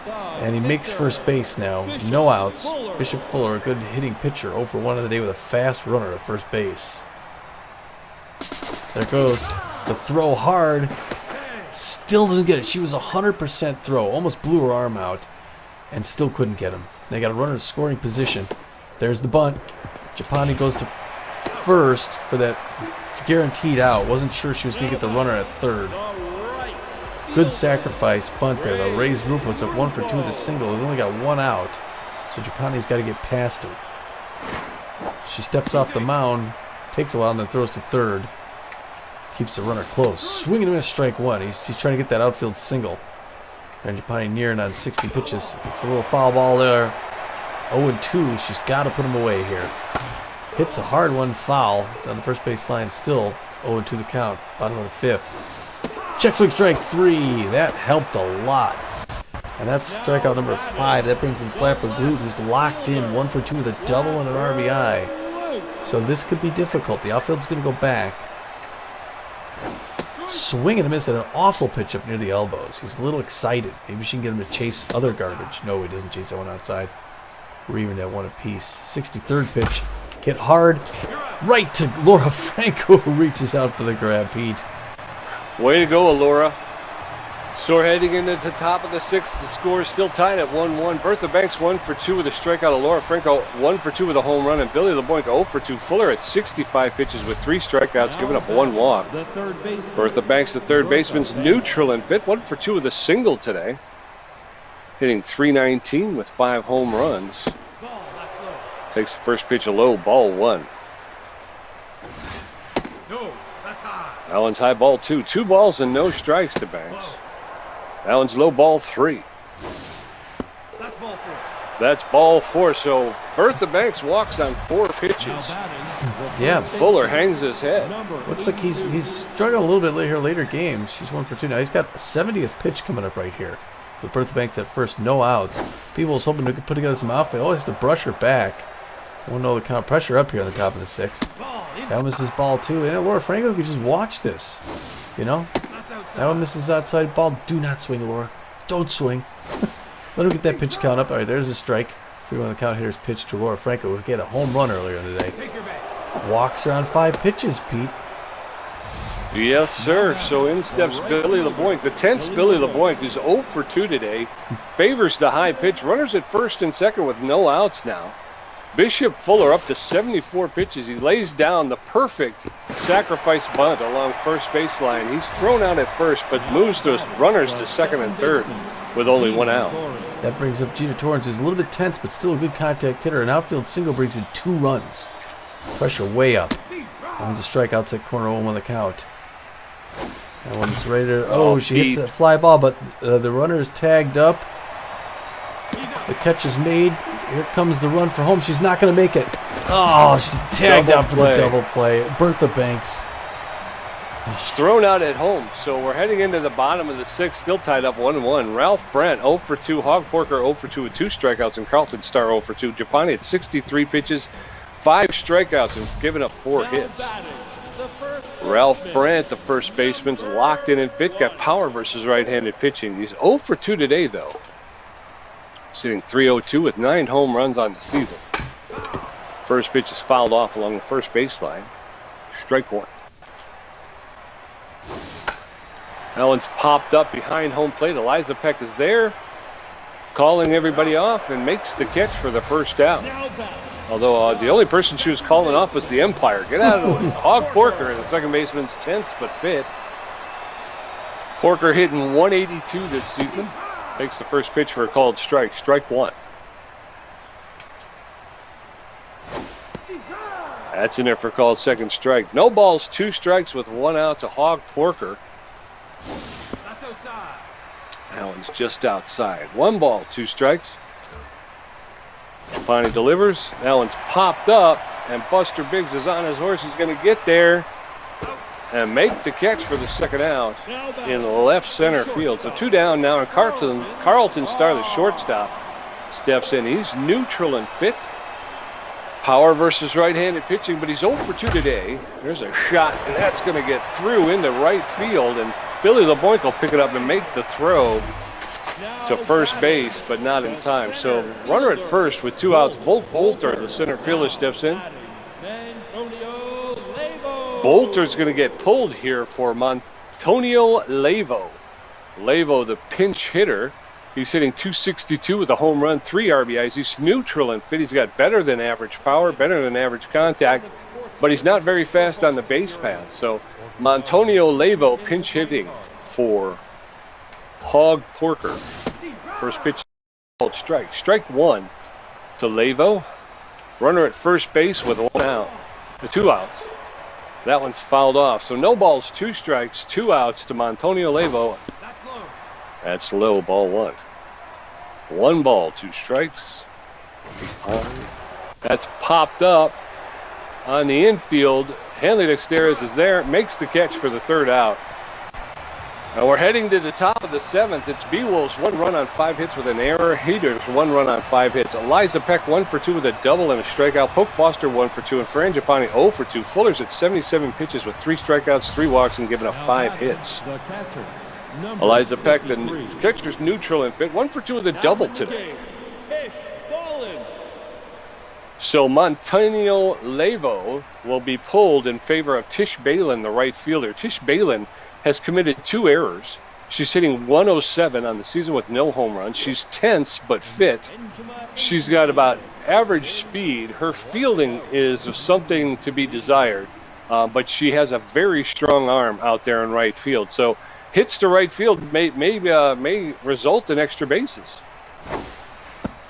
And he makes first base now. No outs. Bishop Fuller, a good hitting pitcher, 0 for 1 of the day with a fast runner at first base. There it goes. The throw hard. Still doesn't get it. She was 100% throw. Almost blew her arm out. And still couldn't get him. They got a runner in scoring position. There's the bunt. Gipani goes to first for that guaranteed out. Wasn't sure she was going to get the runner at third. Good sacrifice bunt there, though. Reyes Rufus at 1 for 2 with a single. He's only got 1 out. So Gipani's got to get past him. She steps off the mound. Takes a while and then throws to third. Keeps the runner close. Swinging and a miss, strike 1. He's trying to get that outfield single. And Gipani nearing on 60 pitches. It's a little foul ball there. 0-2. She's got to put him away here. Hits a hard one foul down the first base line. Still 0-2 the count. Bottom of the 5th. Check swing, strike 3. That helped a lot. And that's strikeout number 5. That brings in Slapper Glute, who's locked in. 1 for 2 with a double and an RBI. So this could be difficult. The outfield's going to go back. Swing and a miss at an awful pitch up near the elbows. He's a little excited. Maybe she can get him to chase other garbage. No, he doesn't chase that one outside. We're even at 1 apiece. 63rd pitch. Hit hard. Right to Laura Franco, who reaches out for the grab, Pete. Way to go, Laura. So we're heading into the top of the 6th. The score is still tied at 1-1. Bertha Banks 1 for 2 with a strikeout. Of Laura Franco 1 for 2 with a home run. And Billy LeBoink 0 for 2. Fuller at 65 pitches with 3 strikeouts, giving up 1 walk. Bertha Banks, the third baseman's neutral and fit. 1 for 2 with a single today. Hitting .319 with 5 home runs. Takes the first pitch a low, ball 1. That one's high, ball 2. 2 balls and no strikes to Banks. That one's low, ball 3. That's ball 4. That's ball 4. So Bertha Banks walks on 4 pitches. Yeah, Fuller hangs his head. looks like he's struggling a little bit later games. She's 1 for 2 now. He's got a 70th pitch coming up right here. With Bertha Banks at first, no outs. People was hoping to put together some outfield. Oh, has to brush her back. 1-0 the count. Pressure up here on the top of the 6th. That misses ball 2. And Laura Franco could just watch this. You know? That one misses outside ball. Do not swing, Laura. Don't swing. Let her get that pitch count up. All right, there's a strike. 3-1 the count. Hitters pitch to Laura Franco, who hit a home run earlier in the day. Take your bat. Walks her on 5 pitches, Pete. Yes, sir. So in steps Billy LeBoink. The 10th Billy LeBoink, who's 0 for 2 today, favors the high pitch. Runners at first and second with no outs now. Bishop Fuller up to 74 pitches. He lays down the perfect sacrifice bunt along first baseline. He's thrown out at first, but moves the runners to second and third with only 1 out. That brings up Gina Torrance, who's a little bit tense, but still a good contact hitter. An outfield single brings in 2 runs. Pressure way up. That one's a strike outside corner, 0-1 the count. That one's ready to... Oh, she hits a fly ball, but the runner is tagged up. The catch is made. Here comes the run for home. She's not going to make it. Oh, she's tagged up for the double play. Bertha Banks. She's thrown out at home. So we're heading into the bottom of the 6th, still tied up 1-1. Ralph Brandt 0 for 2. Hog Porker 0 for 2 with 2 strikeouts. And Carlton Starr 0 for 2. Gipani at 63 pitches, 5 strikeouts, and giving up 4 hits. Ralph Brandt, the first baseman's locked in and fit. Got power versus right-handed pitching. He's 0 for 2 today, though. Sitting 302 with 9 home runs on the season. First pitch is fouled off along the first baseline. Strike 1. That one's popped up behind home plate. Eliza Peck is there, calling everybody off, and makes the catch for the first out. Although the only person she was calling off was the umpire. Get out of the way. Hog Porker, the second baseman's tense but fit. Porker hitting 182 this season. Takes the first pitch for a called strike. Strike 1. That's in there for a called second strike. No balls, 2 strikes with 1 out to Hog Porker. That's outside. That one's just outside. 1 ball, 2 strikes. Gipani delivers. That one's popped up, and Buster Biggs is on his horse. He's going to get there and make the catch for the second out in left center field. So 2 down now, and Carlton Starr, the shortstop, steps in. He's neutral and fit. Power versus right-handed pitching, but he's 0 for 2 today. There's a shot, and that's going to get through into right field, and Billy LeBoink will pick it up and make the throw to first base, but not in time. So runner at first with 2 outs. Bolter, the center fielder, steps in. Bolter's going to get pulled here for Montonio Lavo. Lavo, the pinch hitter. He's hitting .262 with a home run, 3 RBIs. He's neutral and fit. He's got better than average power, better than average contact, but he's not very fast on the base path. So Montonio Lavo pinch hitting for Hog Porker. First pitch called strike. Strike 1 to Lavo. Runner at first base with 1 out. The 2 outs. That one's fouled off. So no balls, 2 strikes, 2 outs to Montonio Lavo. That's low. That's low, ball 1. 1 ball, 2 strikes. That's popped up on the infield. Hanley Dexteris is there, makes the catch for the 3rd out. And we're heading to the top of the 7th. It's Beewolves, 1 run on 5 hits with an error. Heaters, 1 run on 5 hits. Eliza Peck, 1 for 2 with a double and a strikeout. Poke Foster, 1 for 2. And Fran Gipani, 0 for 2. Fuller's at 77 pitches with 3 strikeouts, 3 walks, and giving up 5 hits. Eliza Peck, the catcher's neutral and fit. 1 for 2 with a double today. So Montonio Lavo will be pulled in favor of Tish Balin, the right fielder. Tish Balin has committed 2 errors. She's hitting 107 on the season with no home runs. She's tense but fit. She's got about average speed. Her fielding is something to be desired, but she has a very strong arm out there in right field. So hits to right field may result in extra bases.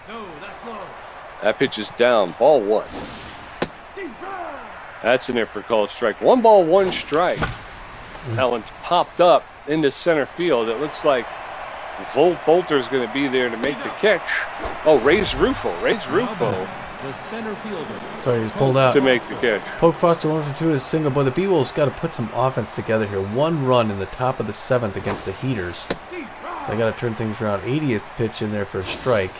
No, that's low. That pitch is down. Ball 1. That's in there for called strike. 1 ball, 1 strike. That one's popped up into center field. It looks like Bolter's going to be there to make the catch. Oh, Ray's Rufo. The center fielder. Sorry, he's pulled out. To make the catch. Poke Foster 1 for 2 is single, but the Beewolves got to put some offense together here. 1 run in the top of the 7th against the Heaters. They got to turn things around. 80th pitch in there for a strike.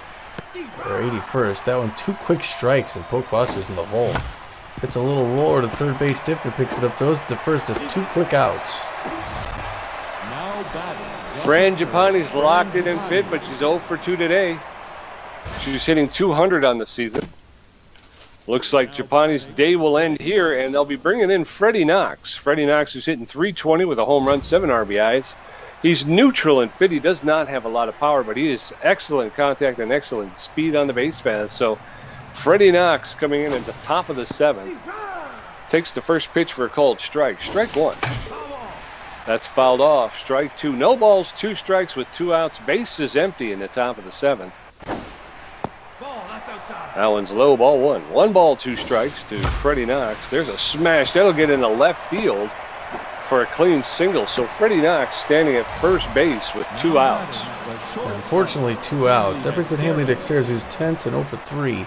Or 81st. That one, 2 quick strikes, and Poke Foster's in the hole. It's a little lower to third base. Stifner picks it up, throws it to first. There's 2 quick outs. Now batting. Fran Gipani's locked in and fit, but she's 0 for 2 today. She's hitting 200 on the season. Looks like Gipani's day will end here, and they'll be bringing in Freddie Knox. Freddie Knox is hitting 320 with a home run, 7 RBIs. He's neutral and fit. He does not have a lot of power, but he is excellent contact and excellent speed on the base path. So Freddie Knox coming in at the top of the 7th. Takes the first pitch for a called strike. Strike 1. That's fouled off. Strike 2. No balls, 2 strikes with 2 outs. Base is empty in the top of the 7th. That one's low, ball 1. 1 ball, 2 strikes to Freddie Knox. There's a smash. That'll get into left field for a clean single. So Freddie Knox standing at first base with 2 outs. Unfortunately, 2 outs. That brings in Hanley Dexter's, who's tense and 0 for 3.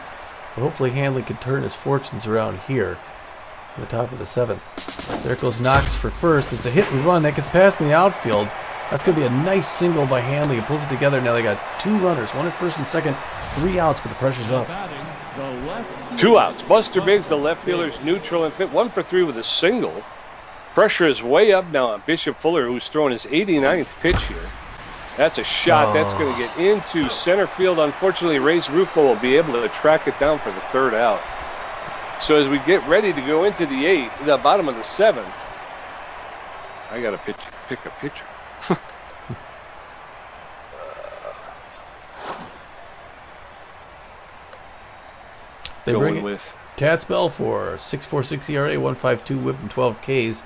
But hopefully Hanley can turn his fortunes around here in the top of the 7th. There goes Knox for first. It's a hit and run that gets past in the outfield. That's going to be a nice single by Hanley. It pulls it together. Now they got 2 runners, 1 at first and second, 3 outs, but the pressure's up. 2 outs. Buster Biggs, the left fielder's neutral and fit. 1 for 3 with a single. Pressure is way up now on Bishop Fuller, who's throwing his 89th pitch here. That's a shot. That's going to get into center field. Unfortunately, Reyes Rufo will be able to track it down for the 3rd out. So as we get ready to go into the 8th, the bottom of the 7th, I got to pick a pitcher. They bring it with Tats Belfour, 6.46 ERA, 1.52 WHIP, and 12 Ks.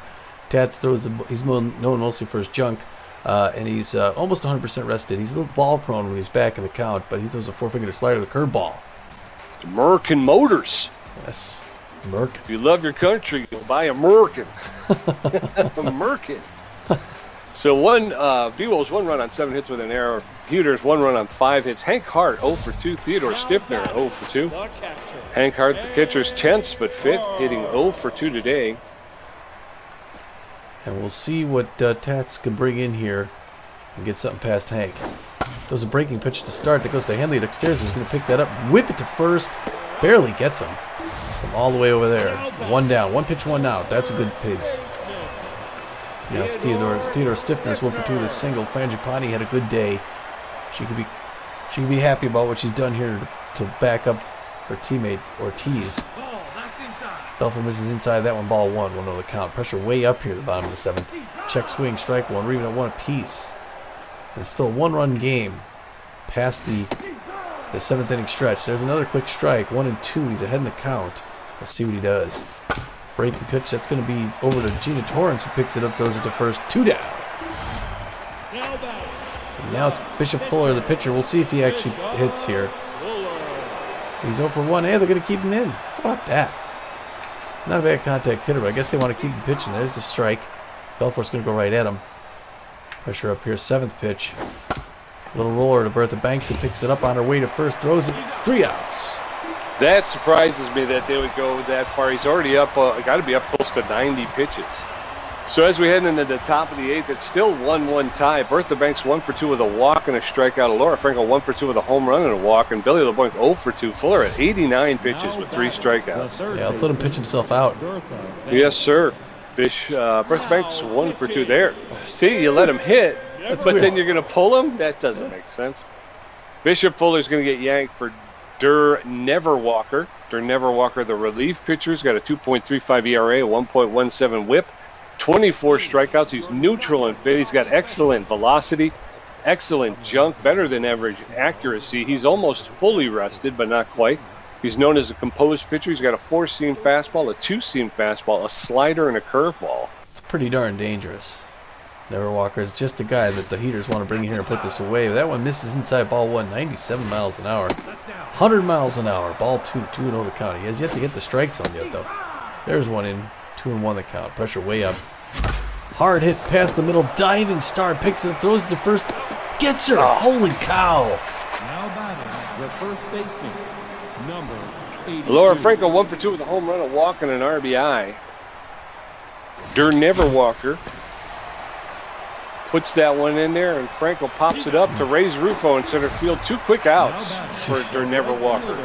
Tats throws. He's known mostly for his junk, and he's almost 100% rested. He's a little ball prone when he's back in the count, but he throws a 4-fingered slider, the curveball. American Motors. Yes, Merc. If you love your country, you'll buy a Merkin. Merkin. So Beewolves 1 run on 7 hits with an error. Hooters 1 run on 5 hits. Hank Hart 0 for 2. Theodore Stiffner 0 for 2. Hank Hart, the pitcher's tense but fit, hitting 0 for 2 today. And we'll see what Tats can bring in here and get something past Hank. Throws a breaking pitch to start that goes to Hanley upstairs. He's going to pick that up, whip it to first. Barely gets him from all the way over there. 1 down. 1 pitch, 1 out. That's a good pace. Now Theodore Stiffner's 1 for 2 with a single. Fran Gipani had a good day. She could be happy about what she's done here to back up her teammate Ortiz. Belfour misses inside that one. Ball 1. 1-0 the count. Pressure way up here at the bottom of the 7th. Check swing, strike 1. We're even at 1 apiece. And it's still a 1-run game past the 7th inning stretch. There's another quick strike. 1 and 2. He's ahead in the count. Let's see what he does. Breaking pitch. That's going to be over to Gina Torrance, who picks it up, throws it to first. 2 down. And now it's Bishop Fuller, the pitcher. We'll see if he actually hits here. He's 0 for 1. Hey, they're going to keep him in. How about that? It's not a bad contact hitter, but I guess they want to keep him pitching. There's a strike. Belfour's going to go right at him. Pressure up here. 7th pitch. Little roller to Bertha Banks, who picks it up on her way to first. Throws it. 3 outs. That surprises me that they would go that far. He's already up, got to be up close to 90 pitches. So as we head into the top of the 8th, it's still 1-1 tie. Bertha Banks 1 for 2 with a walk and a strikeout. Laura Frankel 1 for 2 with a home run and a walk. And Billy LeBlanc 0 for 2. Fuller at 89 pitches with 3 strikeouts. Yeah, let's let him pitch himself out. Yes, sir. Bertha Banks 1 for 2 there. See, you let him hit, but weird. Then you're going to pull him? That doesn't make sense. Bishop Fuller's going to get yanked for Der Neverwalker. Der Neverwalker, the relief pitcher, has got a 2.35 ERA, a 1.17 WHIP, 24 strikeouts. He's neutral and fit. He's got excellent velocity, excellent junk, better than average accuracy. He's almost fully rested, but not quite. He's known as a composed pitcher. He's got a 4-seam fastball, a 2-seam fastball, a slider, and a curveball. It's pretty darn dangerous. Neverwalker is just a guy that the Heaters want to bring in here and put this away. That one misses inside. Ball 1, 97 miles an hour. 100 miles an hour. Ball 2, 2-0 the count. He has yet to get the strikes on yet, though. There's 1 in, 2-1 the count. Pressure way up. Hard hit past the middle. Diving star picks it up, throws it to first. Gets her. Holy cow. Now batting the first baseman, number 82. Laura Frankel 1 for 2 with a home run, a walk, and an RBI. Der Neverwalker puts that one in there, and Frankel pops it up to Reyes Rufo in center field. 2 quick outs for Der Neverwalker.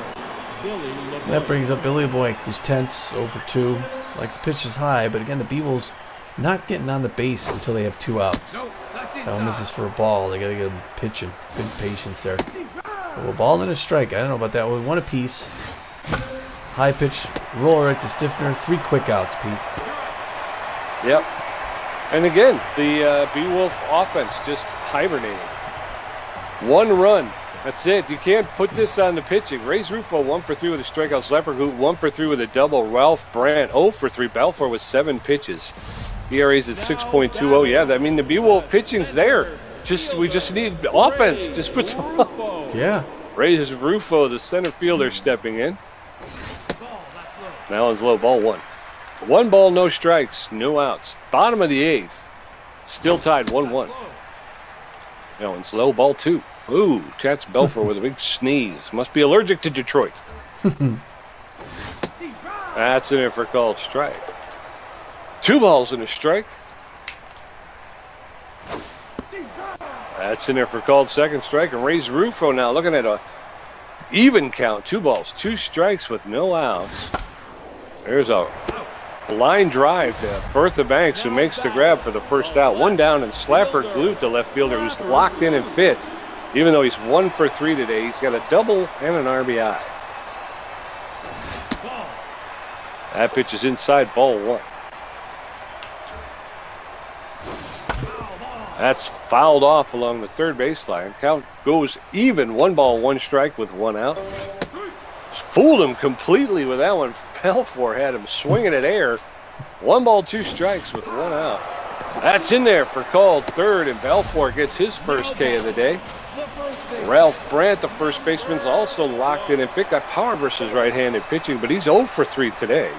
That brings up Billy LeBlanc, who's tense, 0 for 2. Likes pitches high, but again, the Beewolves not getting on the base until they have 2 outs. That one misses for a ball. They got to get him pitching. Good patience there. Well, a ball and a strike. I don't know about that. One apiece. High pitch, roll right to Stiffner. 3 quick outs, Pete. Yep. And again, the Beewolf offense just hibernating. 1 run. That's it. You can't put this on the pitching. Reyes Rufo 1 for 3 with a strikeout. Lepperhoot 1 for 3 with a double. Ralph Brandt 0 for 3. Balfour with 7 pitches. ERA's at 6.20. Yeah, I mean the Beewolf pitching's there. We just need offense. Just put some. Yeah. Reyes Rufo, the center fielder, stepping in. Now it's low, ball 1. 1 ball, no strikes, no outs. Bottom of the 8th. Still tied 1-1. Now it's low, ball 2. Ooh, Chats Belfour with a big sneeze. Must be allergic to Detroit. That's in there for a called strike. 2 balls and a strike. That's in there for called second strike. And Reyes Rufo now looking at a even count. 2 balls, 2 strikes with no outs. There's a line drive to Bertha Banks, who makes the grab for the first out. 1 down, and Slapper Glute, the left fielder, who's locked in and fit. Even though he's 1 for 3 today, he's got a double and an RBI. That pitch is inside, ball 1. That's fouled off along the third baseline. Count goes even. 1 ball, 1 strike with 1 out. Fooled him completely with that one. Belfour had him swinging at air. 1 ball, 2 strikes with 1 out. That's in there for called third, and Belfour gets his first K of the day. Ralph Brandt, the first baseman's also locked in. In fact, got power versus right-handed pitching, but he's 0 for 3 today.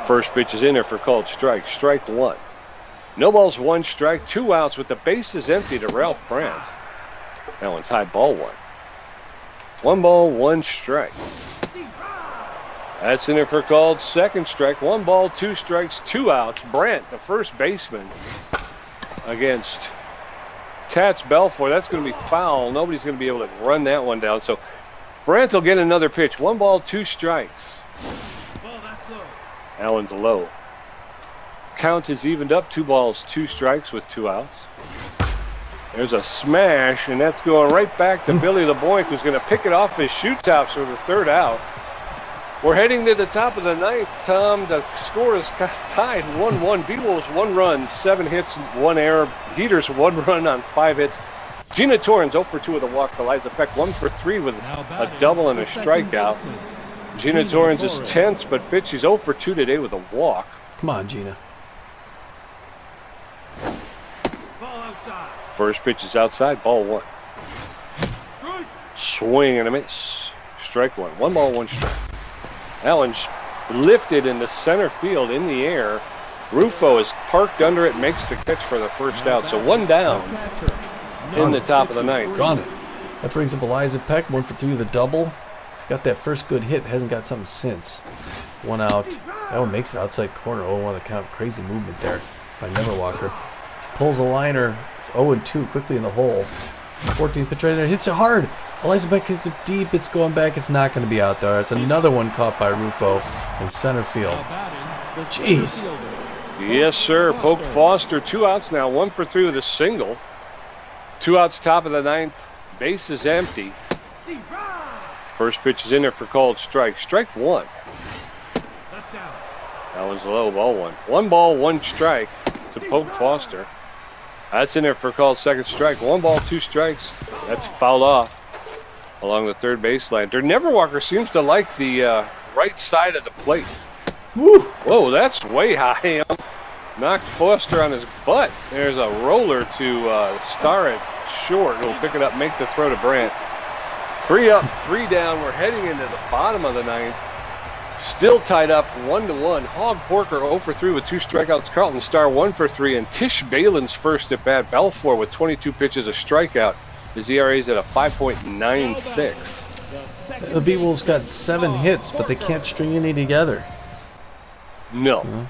First pitch is in there for called strike. Strike 1. No balls, 1 strike, 2 outs with the bases empty to Ralph Brandt. That one's high, ball 1. 1 ball, 1 strike. That's in there for called second strike. 1 ball, 2 strikes, 2 outs. Brandt, the first baseman, against Tats Belfour. That's going to be foul. Nobody's going to be able to run that one down. So Brandt will get another pitch. 1 ball, 2 strikes. That one's low. Count is evened up. 2 balls, 2 strikes with 2 outs. There's a smash, and that's going right back to Billy LeBoink, who's going to pick it off his shoe tops for the 3rd out. We're heading to the top of the 9th, Tom. The score is tied 1-1. Beewolves 1 run, 7 hits, 1 error. Heaters 1 run on 5 hits. Gina Torrens 0 for 2 with a walk. Eliza Peck 1 for 3 with a double and a strikeout. Gina Torrens is tense, but fit. She's 0 for 2 today with a walk. Come on, Gina. First pitch is outside, ball 1. Swing and a miss. Strike 1. 1 ball, 1 strike. That one's lifted into center field in the air. Rufo is parked under it, makes the catch for the first out. So 1 down in the top of the 9th. Gone it. That brings up Eliza Peck, 1 for 3 with a double. He's got that first good hit, hasn't got something since. 1 out. That one makes the outside corner. 0-1 the count. Crazy movement there by Neverwalker. Pulls a liner. It's 0-2 quickly in the hole. 14th pitch right there. Hits it hard. Eliza Beck hits it deep. It's going back. It's not going to be out there. It's another one caught by Rufo in center field. Jeez. Yes, sir. Poke Foster. 2 outs now. 1 for 3 with a single. 2 outs top of the 9th. Base is empty. First pitch is in there for called strike. Strike 1. That one's low, ball 1. 1 ball, 1 strike to Poke Foster. That's in there for called second strike. 1 ball, 2 strikes. That's fouled off along the third baseline. Der Neverwalker seems to like the right side of the plate. Woo. Whoa, that's way high. Knocked Foster on his butt. There's a roller to star it short. He'll pick it up, make the throw to Brandt. 3 up, 3 down. We're heading into the bottom of the 9th. Still tied up 1-1. Hog Porker 0 for 3 with 2 strikeouts. Carlton Starr 1 for 3. And Tish Balin's first at bat. Balfour with 22 pitches, a strikeout. His ERA is at a 5.96. The Beewolves got 7 hits, but they can't string any together. No.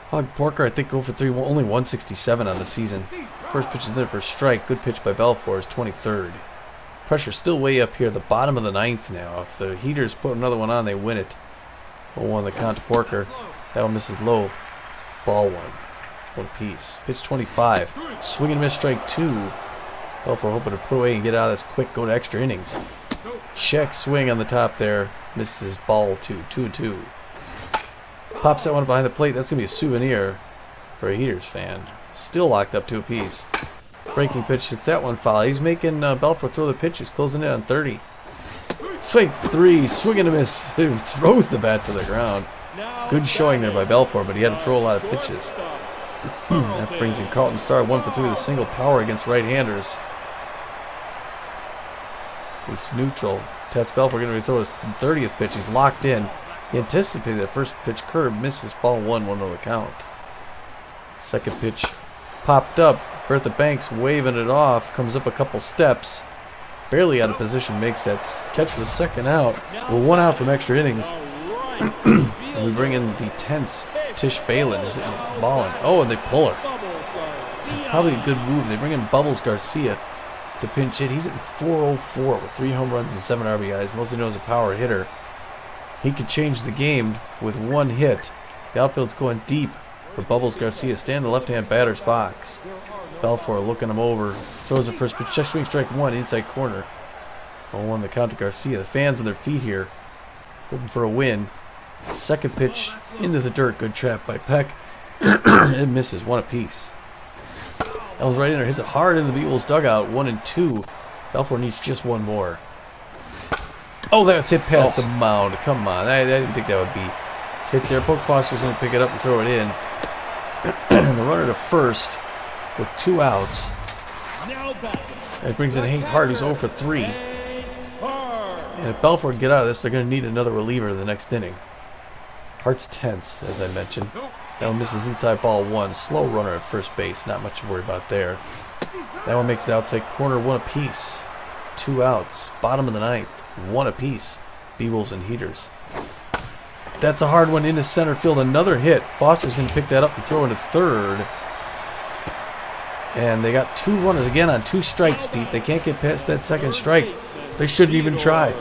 Hog Porker, I think, 0 for 3. Only 167 on the season. First pitch is there for a strike. Good pitch by Balfour is 23rd. Pressure still way up here, the bottom of the 9th now. If the Heaters put another one on, they win it. 0-1 the count to Porker. That one misses low. Ball 1. one apiece. Pitch 25. Swing and miss, strike 2. Belfour hoping to put away and get out of this quick, go to extra innings. Check swing on the top there. Misses ball 2. 2-2. Pops that one behind the plate. That's going to be a souvenir for a Heaters fan. Still locked up 2 apiece. Breaking pitch hits that one foul. He's making Belfour throw the pitches, closing in on 30. Swing 3. Swing and a miss. He throws the bat to the ground. Good showing there by Belfour, but he had to throw a lot of pitches. That brings in Carlton Starr 1 for 3 with a single power against right-handers. He's neutral. Tess Belfour getting ready to throw his 30th pitch. He's locked in. He anticipated that first pitch curve, misses ball 1 on the count. Second pitch popped up. Bertha Banks waving it off. Comes up a couple steps. Barely out of position. Makes that catch for the second out. With 1 out from extra innings. And we bring in the tense Tish Balin, who's hitting the ball in. Oh, and they pull her. Probably a good move. They bring in Bubbles Garcia to pinch hit. He's hitting .404 with 3 home runs and 7 RBIs. Mostly known as a power hitter. He could change the game with 1 hit. The outfield's going deep for Bubbles Garcia. Stand in the left-hand batter's box. Belfour looking him over. Throws the first pitch. Check swing, strike 1, inside corner. 0-1 the count to Garcia. The fans on their feet here, hoping for a win. Second pitch into the dirt. Good trap by Peck. It misses 1 apiece. That was right in there. Hits it hard in the Beewolves dugout. 1-2. Belfour needs just 1 more. Oh, that's hit past the mound. Come on. I didn't think that would be hit there. Poke Foster's going to pick it up and throw it in. And the runner to first with 2 outs. It brings in Hank Hart, who's 0 for 3. And if Belfour can get out of this, they're going to need another reliever in the next inning. Hart's tense, as I mentioned. That one misses inside ball 1. Slow runner at first base. Not much to worry about there. That one makes it outside corner 1 apiece. 2 outs. Bottom of the 9th. 1 apiece. Beewolves and Heaters. That's a hard one into center field. Another hit. Foster's going to pick that up and throw into third. And they got 2 runners again on 2 strikes, Pete. They can't get past that second strike. They shouldn't even try.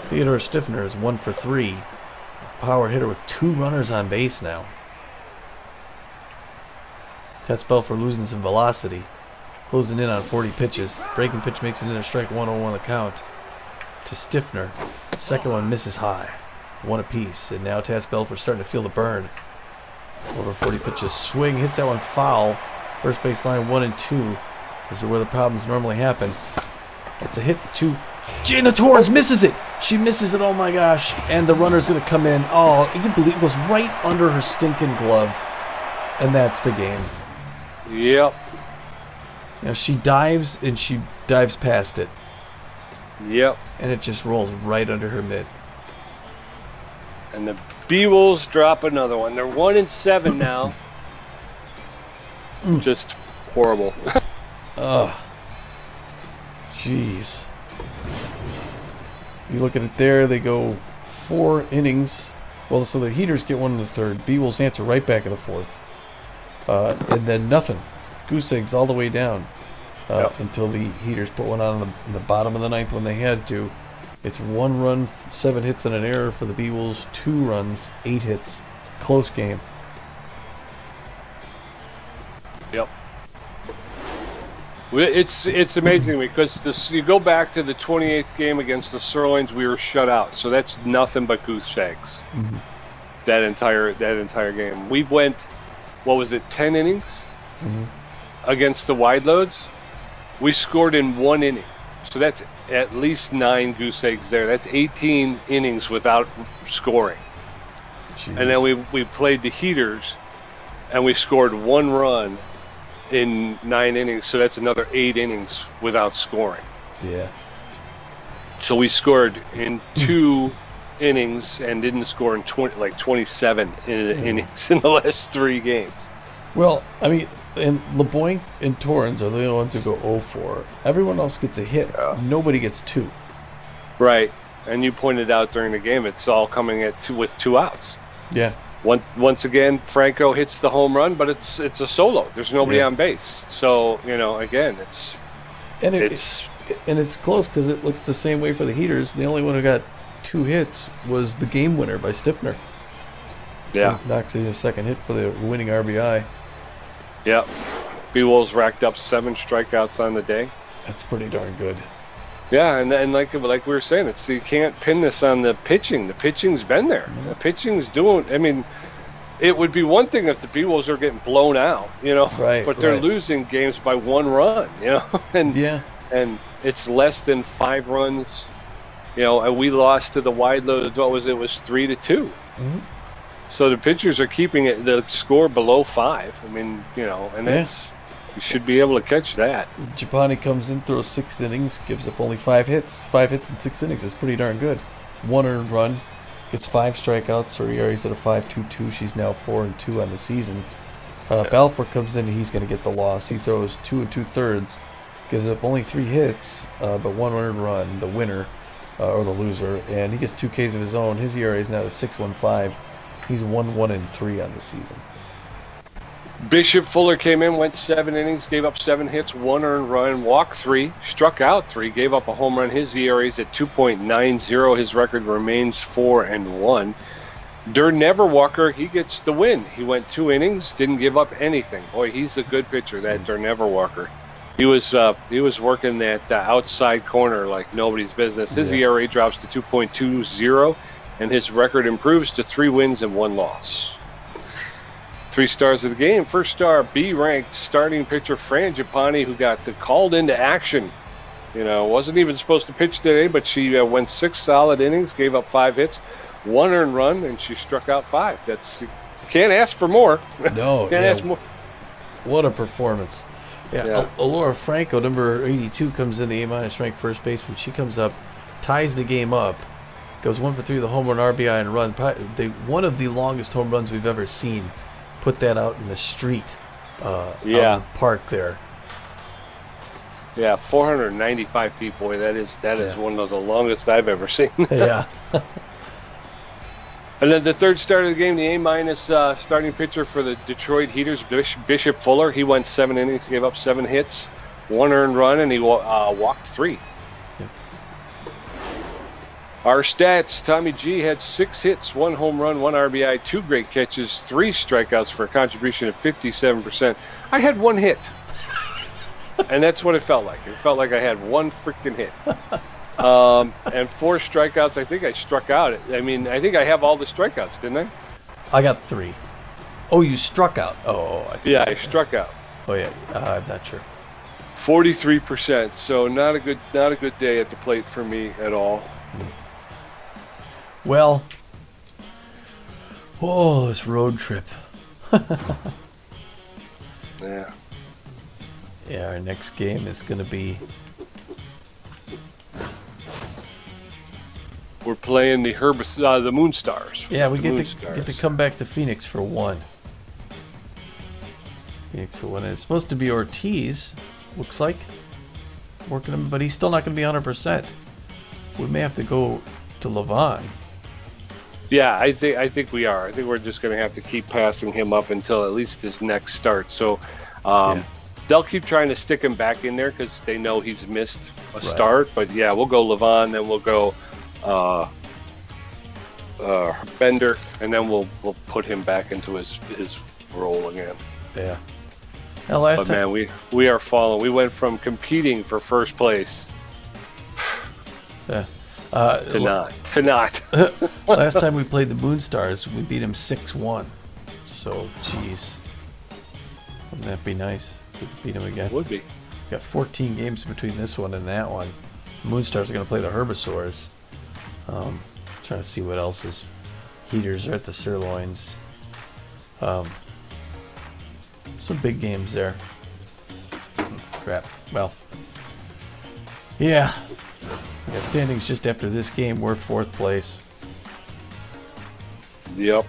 Theodore Stiffner is 1 for 3. Power hitter with 2 runners on base now. That's Belfour losing some velocity. Closing in on 40 pitches. Breaking pitch makes it in a strike 1-0-1 the count to Stiffner. Second one misses high. 1 apiece. And now Taz Belfour starting to feel the burn. Over 40 pitches. Swing. Hits that one foul. First base line 1-2. This is where the problems normally happen. It's a hit to Jana Torrance. Misses it. She misses it. Oh my gosh. And the runner's going to come in. Oh, you can believe it goes right under her stinking glove. And that's the game. Yep. Now she dives and she dives past it. Yep. And it just rolls right under her mitt. And the Beewolves drop another one. They're 1-7 now. Just horrible. Ugh. Jeez. You look at it there, they go 4 innings. Well, so the Heaters get 1 in the 3rd. Beewolves answer right back in the 4th. And then nothing. Goose eggs all the way down until the Heaters put one on in the bottom of the 9th when they had to. It's 1 run, 7 hits and an error for the Beewolves. 2 runs, 8 hits. Close game. Yep. It's amazing because you go back to the 28th game against the Sirloins, we were shut out. So that's nothing but goose eggs. Mm-hmm. That entire game. We went, 10 innings against the wide loads. We scored in 1 inning. So that's at least 9 goose eggs there. That's 18 innings without scoring. Jeez. And then we played the Heaters, and we scored 1 run in 9 innings, so that's another 8 innings without scoring. Yeah. So we scored in 2 innings and didn't score in 27 innings in the last 3 games. Well, I mean, and LeBoink and Torrance are the only ones who go 0-4. Everyone else gets a hit. Yeah. Nobody gets 2. Right. And you pointed out during the game, it's all coming with 2 outs. Yeah. Once again, Franco hits the home run, but it's a solo. There's nobody on base. So, again, it's close because it looked the same way for the Heaters. The only one who got 2 hits was the game winner by Stiffner. Yeah. Knocks his second hit for the winning RBI. Yeah. Beewolves racked up 7 strikeouts on the day. That's pretty darn good. Yeah, and like we were saying, you can't pin this on the pitching. The pitching's been there. The pitching's doing. I mean, it would be one thing if the Beewolves are getting blown out, Right, but they're right. losing games by 1 run, and Yeah. and it's less than 5 runs, and we lost to the wide load. What was it? It was 3-2. Mhm. So the pitchers are keeping the score below 5. I mean, and that's you should be able to catch that. Gipani comes in, throws 6 innings, gives up only 5 hits. 5 hits in 6 innings. That's pretty darn good. 1 earned run, gets 5 strikeouts. Her ERA's at a 5.22. She's now 4-2 on the season. Balfour comes in and he's going to get the loss. He throws 2 2/3, gives up only 3 hits, but 1 earned run, the winner or the loser, and he gets 2 Ks of his own. His ERA is now at 6.15. He's 1-1-3 on the season. Bishop Fuller came in, went 7 innings, gave up 7 hits, 1 earned run, walked 3, struck out 3, gave up a home run. His ERA is at 2.90. His record remains 4-1. Neverwalker, he gets the win. He went 2 innings, didn't give up anything. Boy, he's a good pitcher, that Neverwalker. He was working that outside corner like nobody's business. His ERA drops to 2.20, and his record improves to 3 wins and 1 loss. 3 stars of the game. First star, B-ranked starting pitcher Fran Gipani, who got called into action. Wasn't even supposed to pitch today, but she went 6 solid innings, gave up 5 hits, 1 earned run, and she struck out 5. You can't ask for more. No, Can't ask more. What a performance. Yeah. Alora Franco, number 82, comes in, the A- ranked first baseman. She comes up, ties the game up, goes 1 for 3 with a home run, RBI, and a run. One of the longest home runs we've ever seen. Put that out in the street, out in the park there. Yeah, 495 feet, boy. That is one of the longest I've ever seen. Yeah. And then the third start of the game, the A- starting pitcher for the Detroit Heaters, Bishop Fuller. He went 7 innings, gave up 7 hits, 1 earned run, and he walked 3. Yep. Our stats, Tommy G had 6 hits, 1 home run, 1 RBI, 2 great catches, 3 strikeouts for a contribution of 57%. I had 1 hit. And that's what it felt like. It felt like I had 1 freaking hit. And 4 strikeouts. I think I struck out. I think I have all the strikeouts, didn't I? I got 3. Oh, you struck out. Oh, I see. Yeah, I struck out. Oh, yeah. I'm not sure. 43%. So not a good day at the plate for me at all. Well, this road trip. Yeah. Yeah, our next game is going to be... We're playing the Moonstars. Yeah, we get Moonstars. to come back to Phoenix for 1. And it's supposed to be Ortiz, looks like. Working him, but he's still not going to be 100%. We may have to go to Levon. Yeah, I think we are. I think we're just going to have to keep passing him up until at least his next start. So they'll keep trying to stick him back in there because they know he's missed a start. But yeah, we'll go Levon, then we'll go Bender, and then we'll put him back into his role again. Yeah. Now last time, man, we are falling. We went from competing for first place to not. Last time we played the Moonstars, we beat him 6-1. So, geez, wouldn't that be nice? We could beat him again. Would be. Got 14 games between this one and that one. Moonstars are going to play the Herbisaurs. Trying to see what else is. Heaters are at the Sirloins. Some big games there. Crap. Well, yeah. We got standings just after this game. We're 4th place. Yep.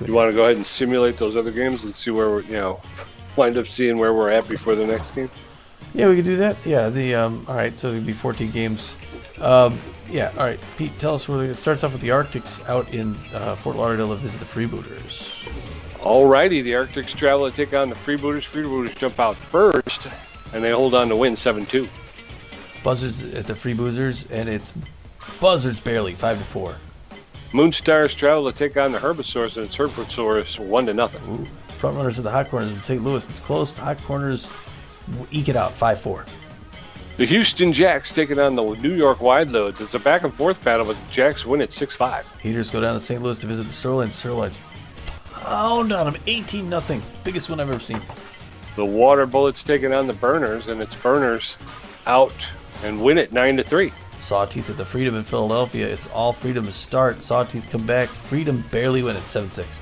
You want to go ahead and simulate those other games and see where we're, wind up seeing where we're at before the next game? Yeah, we could do that. Yeah, all right, so it'd be 14 games. Yeah, all right, Pete, tell us where it starts off with the Arctics out in Fort Lauderdale to visit the Freebooters. Alrighty, the Arctics travel to take on the Freebooters. Freebooters jump out first, and they hold on to win 7-2. Buzzards at the Freebooters, and it's Buzzards barely, 5-4. Moonstars travel to take on the Herbisaurs, and it's Herbisaurs 1-0. Ooh. Front runners at the hot corners in St. Louis. It's close. The hot corners eke it out 5-4. The Houston Jacks taking on the New York Wide Loads. It's a back and forth battle, but the Jacks win at 6-5. Heaters go down to St. Louis to visit the Sirloins. Sirloins pound on them 18-0. Biggest one I've ever seen. The Water Bullets taking on the Burners, and it's Burners out and win it 9-3. Sawteeth at the Freedom in Philadelphia. It's all Freedom to start. Sawteeth come back. Freedom barely win at 7-6.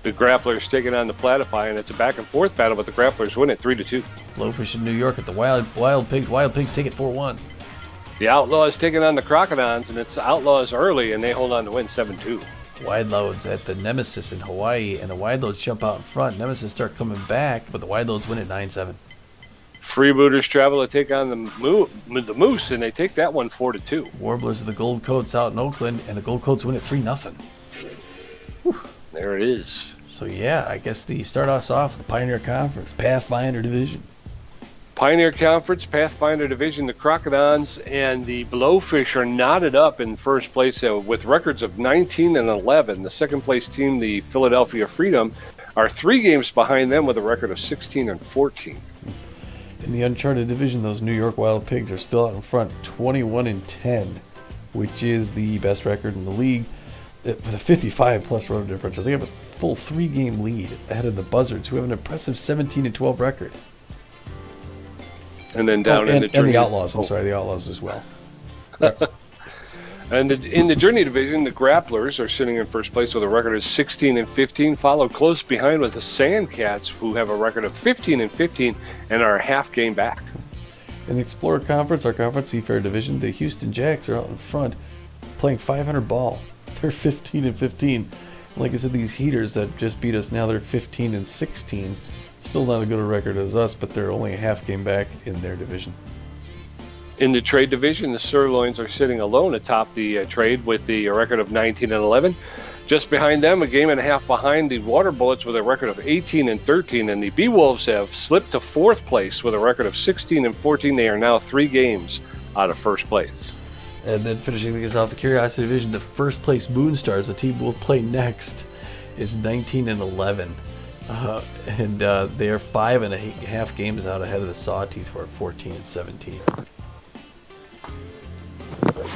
The Grapplers taking on the Platypi, and it's a back and forth battle, but the Grapplers win it 3-2. Blowfish in New York at the Wild Pigs. Wild Pigs take it 4-1. The Outlaws taking on the Crocodons, and it's Outlaws early, and they hold on to win 7-2. Wide Loads at the Nemesis in Hawaii, and the Wide Loads jump out in front. Nemesis start coming back, but the Wide Loads win at 9-7. Freebooters travel to take on the Moose, and they take that one 4-2. Warblers of the Gold Coats out in Oakland, and the Gold Coats win at 3-0. There it is. So yeah, I guess the start us off with the Pioneer Conference, Pathfinder Division. Pioneer Conference, Pathfinder Division, the Crocodons and the Blowfish are knotted up in first place with records of 19-11. The second place team, the Philadelphia Freedom, are 3 games behind them with a record of 16-14. In the Uncharted Division, those New York Wild Pigs are still out in front, 21-10, which is the best record in the league with a 55-plus run differential. They have a full 3-game lead ahead of the Buzzards, who have an impressive 17-12 record. And then down in the Journey. And the Outlaws, the Outlaws as well. And in the Journey Division, the Grapplers are sitting in first place with a record of 16-15, followed close behind with the Sandcats, who have a record of 15-15 and are a half game back. In the Explorer Conference, our Conference Seafair Division, the Houston Jacks are out in front, playing 500 ball. They're 15-15. Like I said, these Heaters that just beat us now, they're 15-16. Still not as good a record as us, but they're only a half game back in their division. In the Trade Division, the Sirloins are sitting alone atop the trade with the record of 19-11. Just behind them, a game and a half behind, the Water Bullets with a record of 18-13, and the Beewolves have slipped to 4th place with a record of 16-14. They are now 3 games out of first place. And then finishing things off, the Curiosity Division, the first place Moonstars, the team we'll play next, is 19-11. And they are 5.5 games out ahead of the Sawteeth, who are 14-17.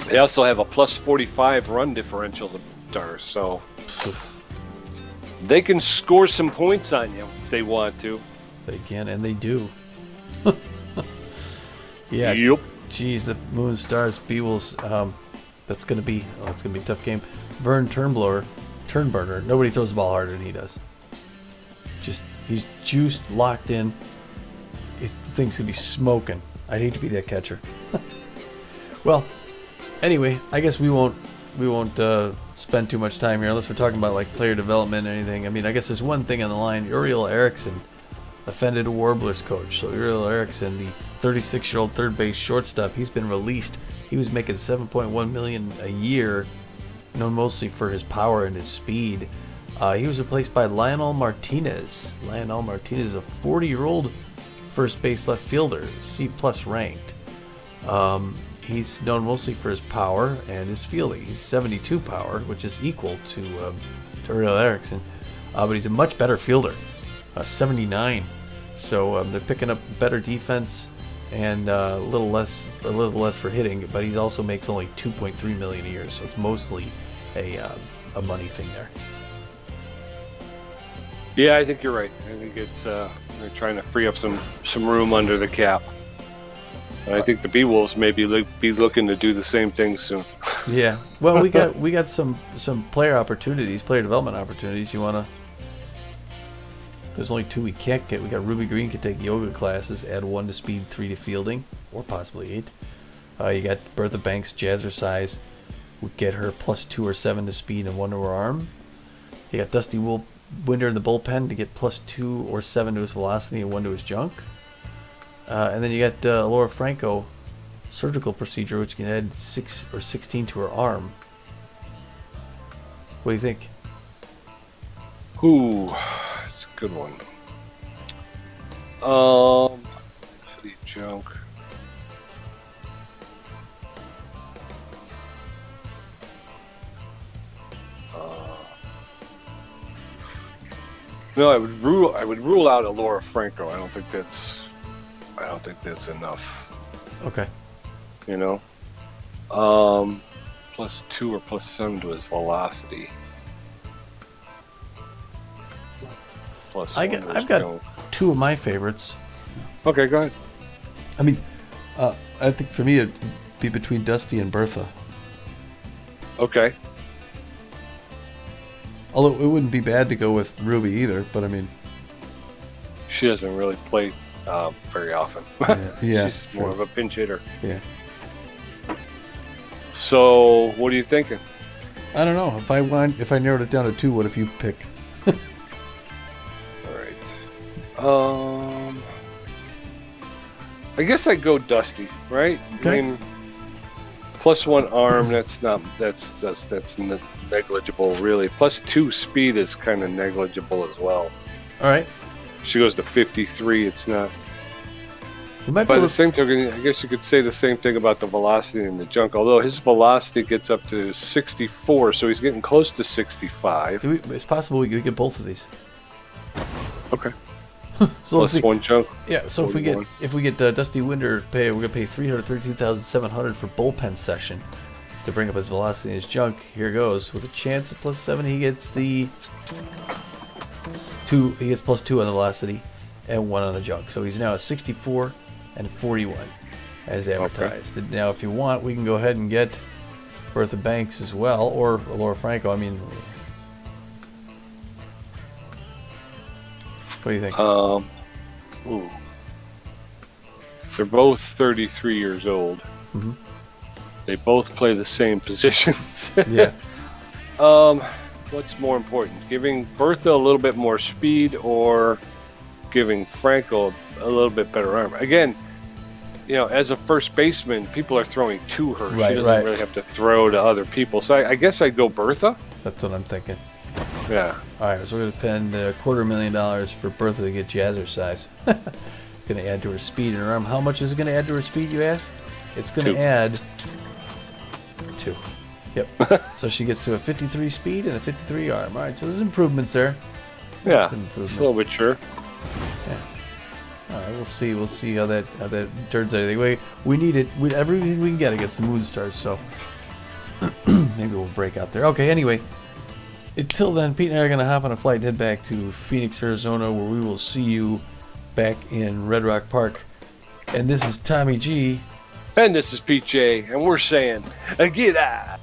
They also have a plus 45 run differential, the Stars, so they can score some points on you if they want to. They can, and they do. Yeah. Yep. Geez, the Moonstars, Beewolves, that's gonna be a tough game. Vern Turnburner. Nobody throws the ball harder than he does. He's juiced, locked in. The thing's gonna be smoking. I'd hate to be that catcher. Well, anyway, I guess we won't spend too much time here unless we're talking about like player development or anything. I mean, I guess there's one thing on the line. Uriel Eriksson offended a Warblers coach. So Uriel Eriksson, the 36-year-old third base shortstop, he's been released. He was making $7.1 million a year, known mostly for his power and his speed. He was replaced by Lionel Martinez. Lionel Martinez is a 40-year-old first base left fielder, C+ ranked. He's known mostly for his power and his fielding. He's 72 power, which is equal to Uriel Eriksson, but he's a much better fielder, 79. So they're picking up better defense and a little less for hitting. But he also makes only $2.3 million a year, so it's mostly a money thing there. Yeah, I think you're right. I think it's they're trying to free up some room under the cap. And I think the Beewolves may be looking to do the same thing soon. Yeah. Well, we got some player development opportunities. You wanna? There's only 2 we can't get. We got Ruby Green can take yoga classes, add 1 to speed, 3 to fielding, or possibly 8. You got Bertha Banks, Jazzercise, would get her +2 or 7 to speed and 1 to her arm. You got Dusty Winder in the bullpen to get +2 or 7 to his velocity and 1 to his junk. And then you got Laura Franco, surgical procedure, which can add 6 or 16 to her arm. What do you think? Ooh, it's a good one. For the junk. No, I would rule out Alora Franco. I don't think that's enough. Okay. You know, +2 or +7 to his velocity. +1 I've got two of my favorites. Okay, go ahead. I mean, I think for me it'd be between Dusty and Bertha. Okay. Although it wouldn't be bad to go with Ruby either, but I mean, She doesn't really play very often. yeah, She's more of a pinch hitter. yeah. So, what are you thinking? I don't know if I narrowed it down to 2. What if you pick? All right. I guess I'd go Dusty, right? Okay. I mean, +1 arm. That's negligible, really. +2 speed is kind of negligible as well. All right. She goes to 53. It's not. We might be By able the same token, I guess you could say the same thing about the velocity in the junk. Although his velocity gets up to 64, so he's getting close to 65. it's possible we could get both of these. Okay. So let's see. +1 junk. Yeah. So 41. if we get Dusty Winder we're gonna pay $332,700 for bullpen session to bring up his velocity in his junk. Here goes with a chance at +7. He gets the 2. He gets +2 on the velocity and 1 on the junk. So he's now at 64 and 41 as advertised. And now, if you want, we can go ahead and get Bertha Banks as well, or Laura Franco. I mean, what do you think? Ooh. They're both 33 years old. Mhm. They both play the same positions. Yeah. What's more important, giving Bertha a little bit more speed or giving Franco a little bit better arm? Again, as a first baseman, people are throwing to her. Right, She doesn't right. really have to throw to other people. So I guess I'd go Bertha. That's what I'm thinking. Yeah. All right, so we're going to spend $250,000 for Bertha to get jazzercise. Going to add to her speed and her arm. How much is it going to add to her speed, you ask? It's going 2. to add 2. Yep. So she gets to a 53 speed and a 53 arm. All right, so there's improvements there. Yeah. Some It's a improvements. little bit sure. All right, we'll see. We'll see how that turns out. Anyway, we need it. Everything we can get against the Moon Stars. So maybe we'll break out there. Okay. Anyway, until then, Pete and I are gonna hop on a flight and head back to Phoenix, Arizona, where we will see you back in Red Rock Park. And this is Tommy G. And this is Pete J. And we're saying, get out.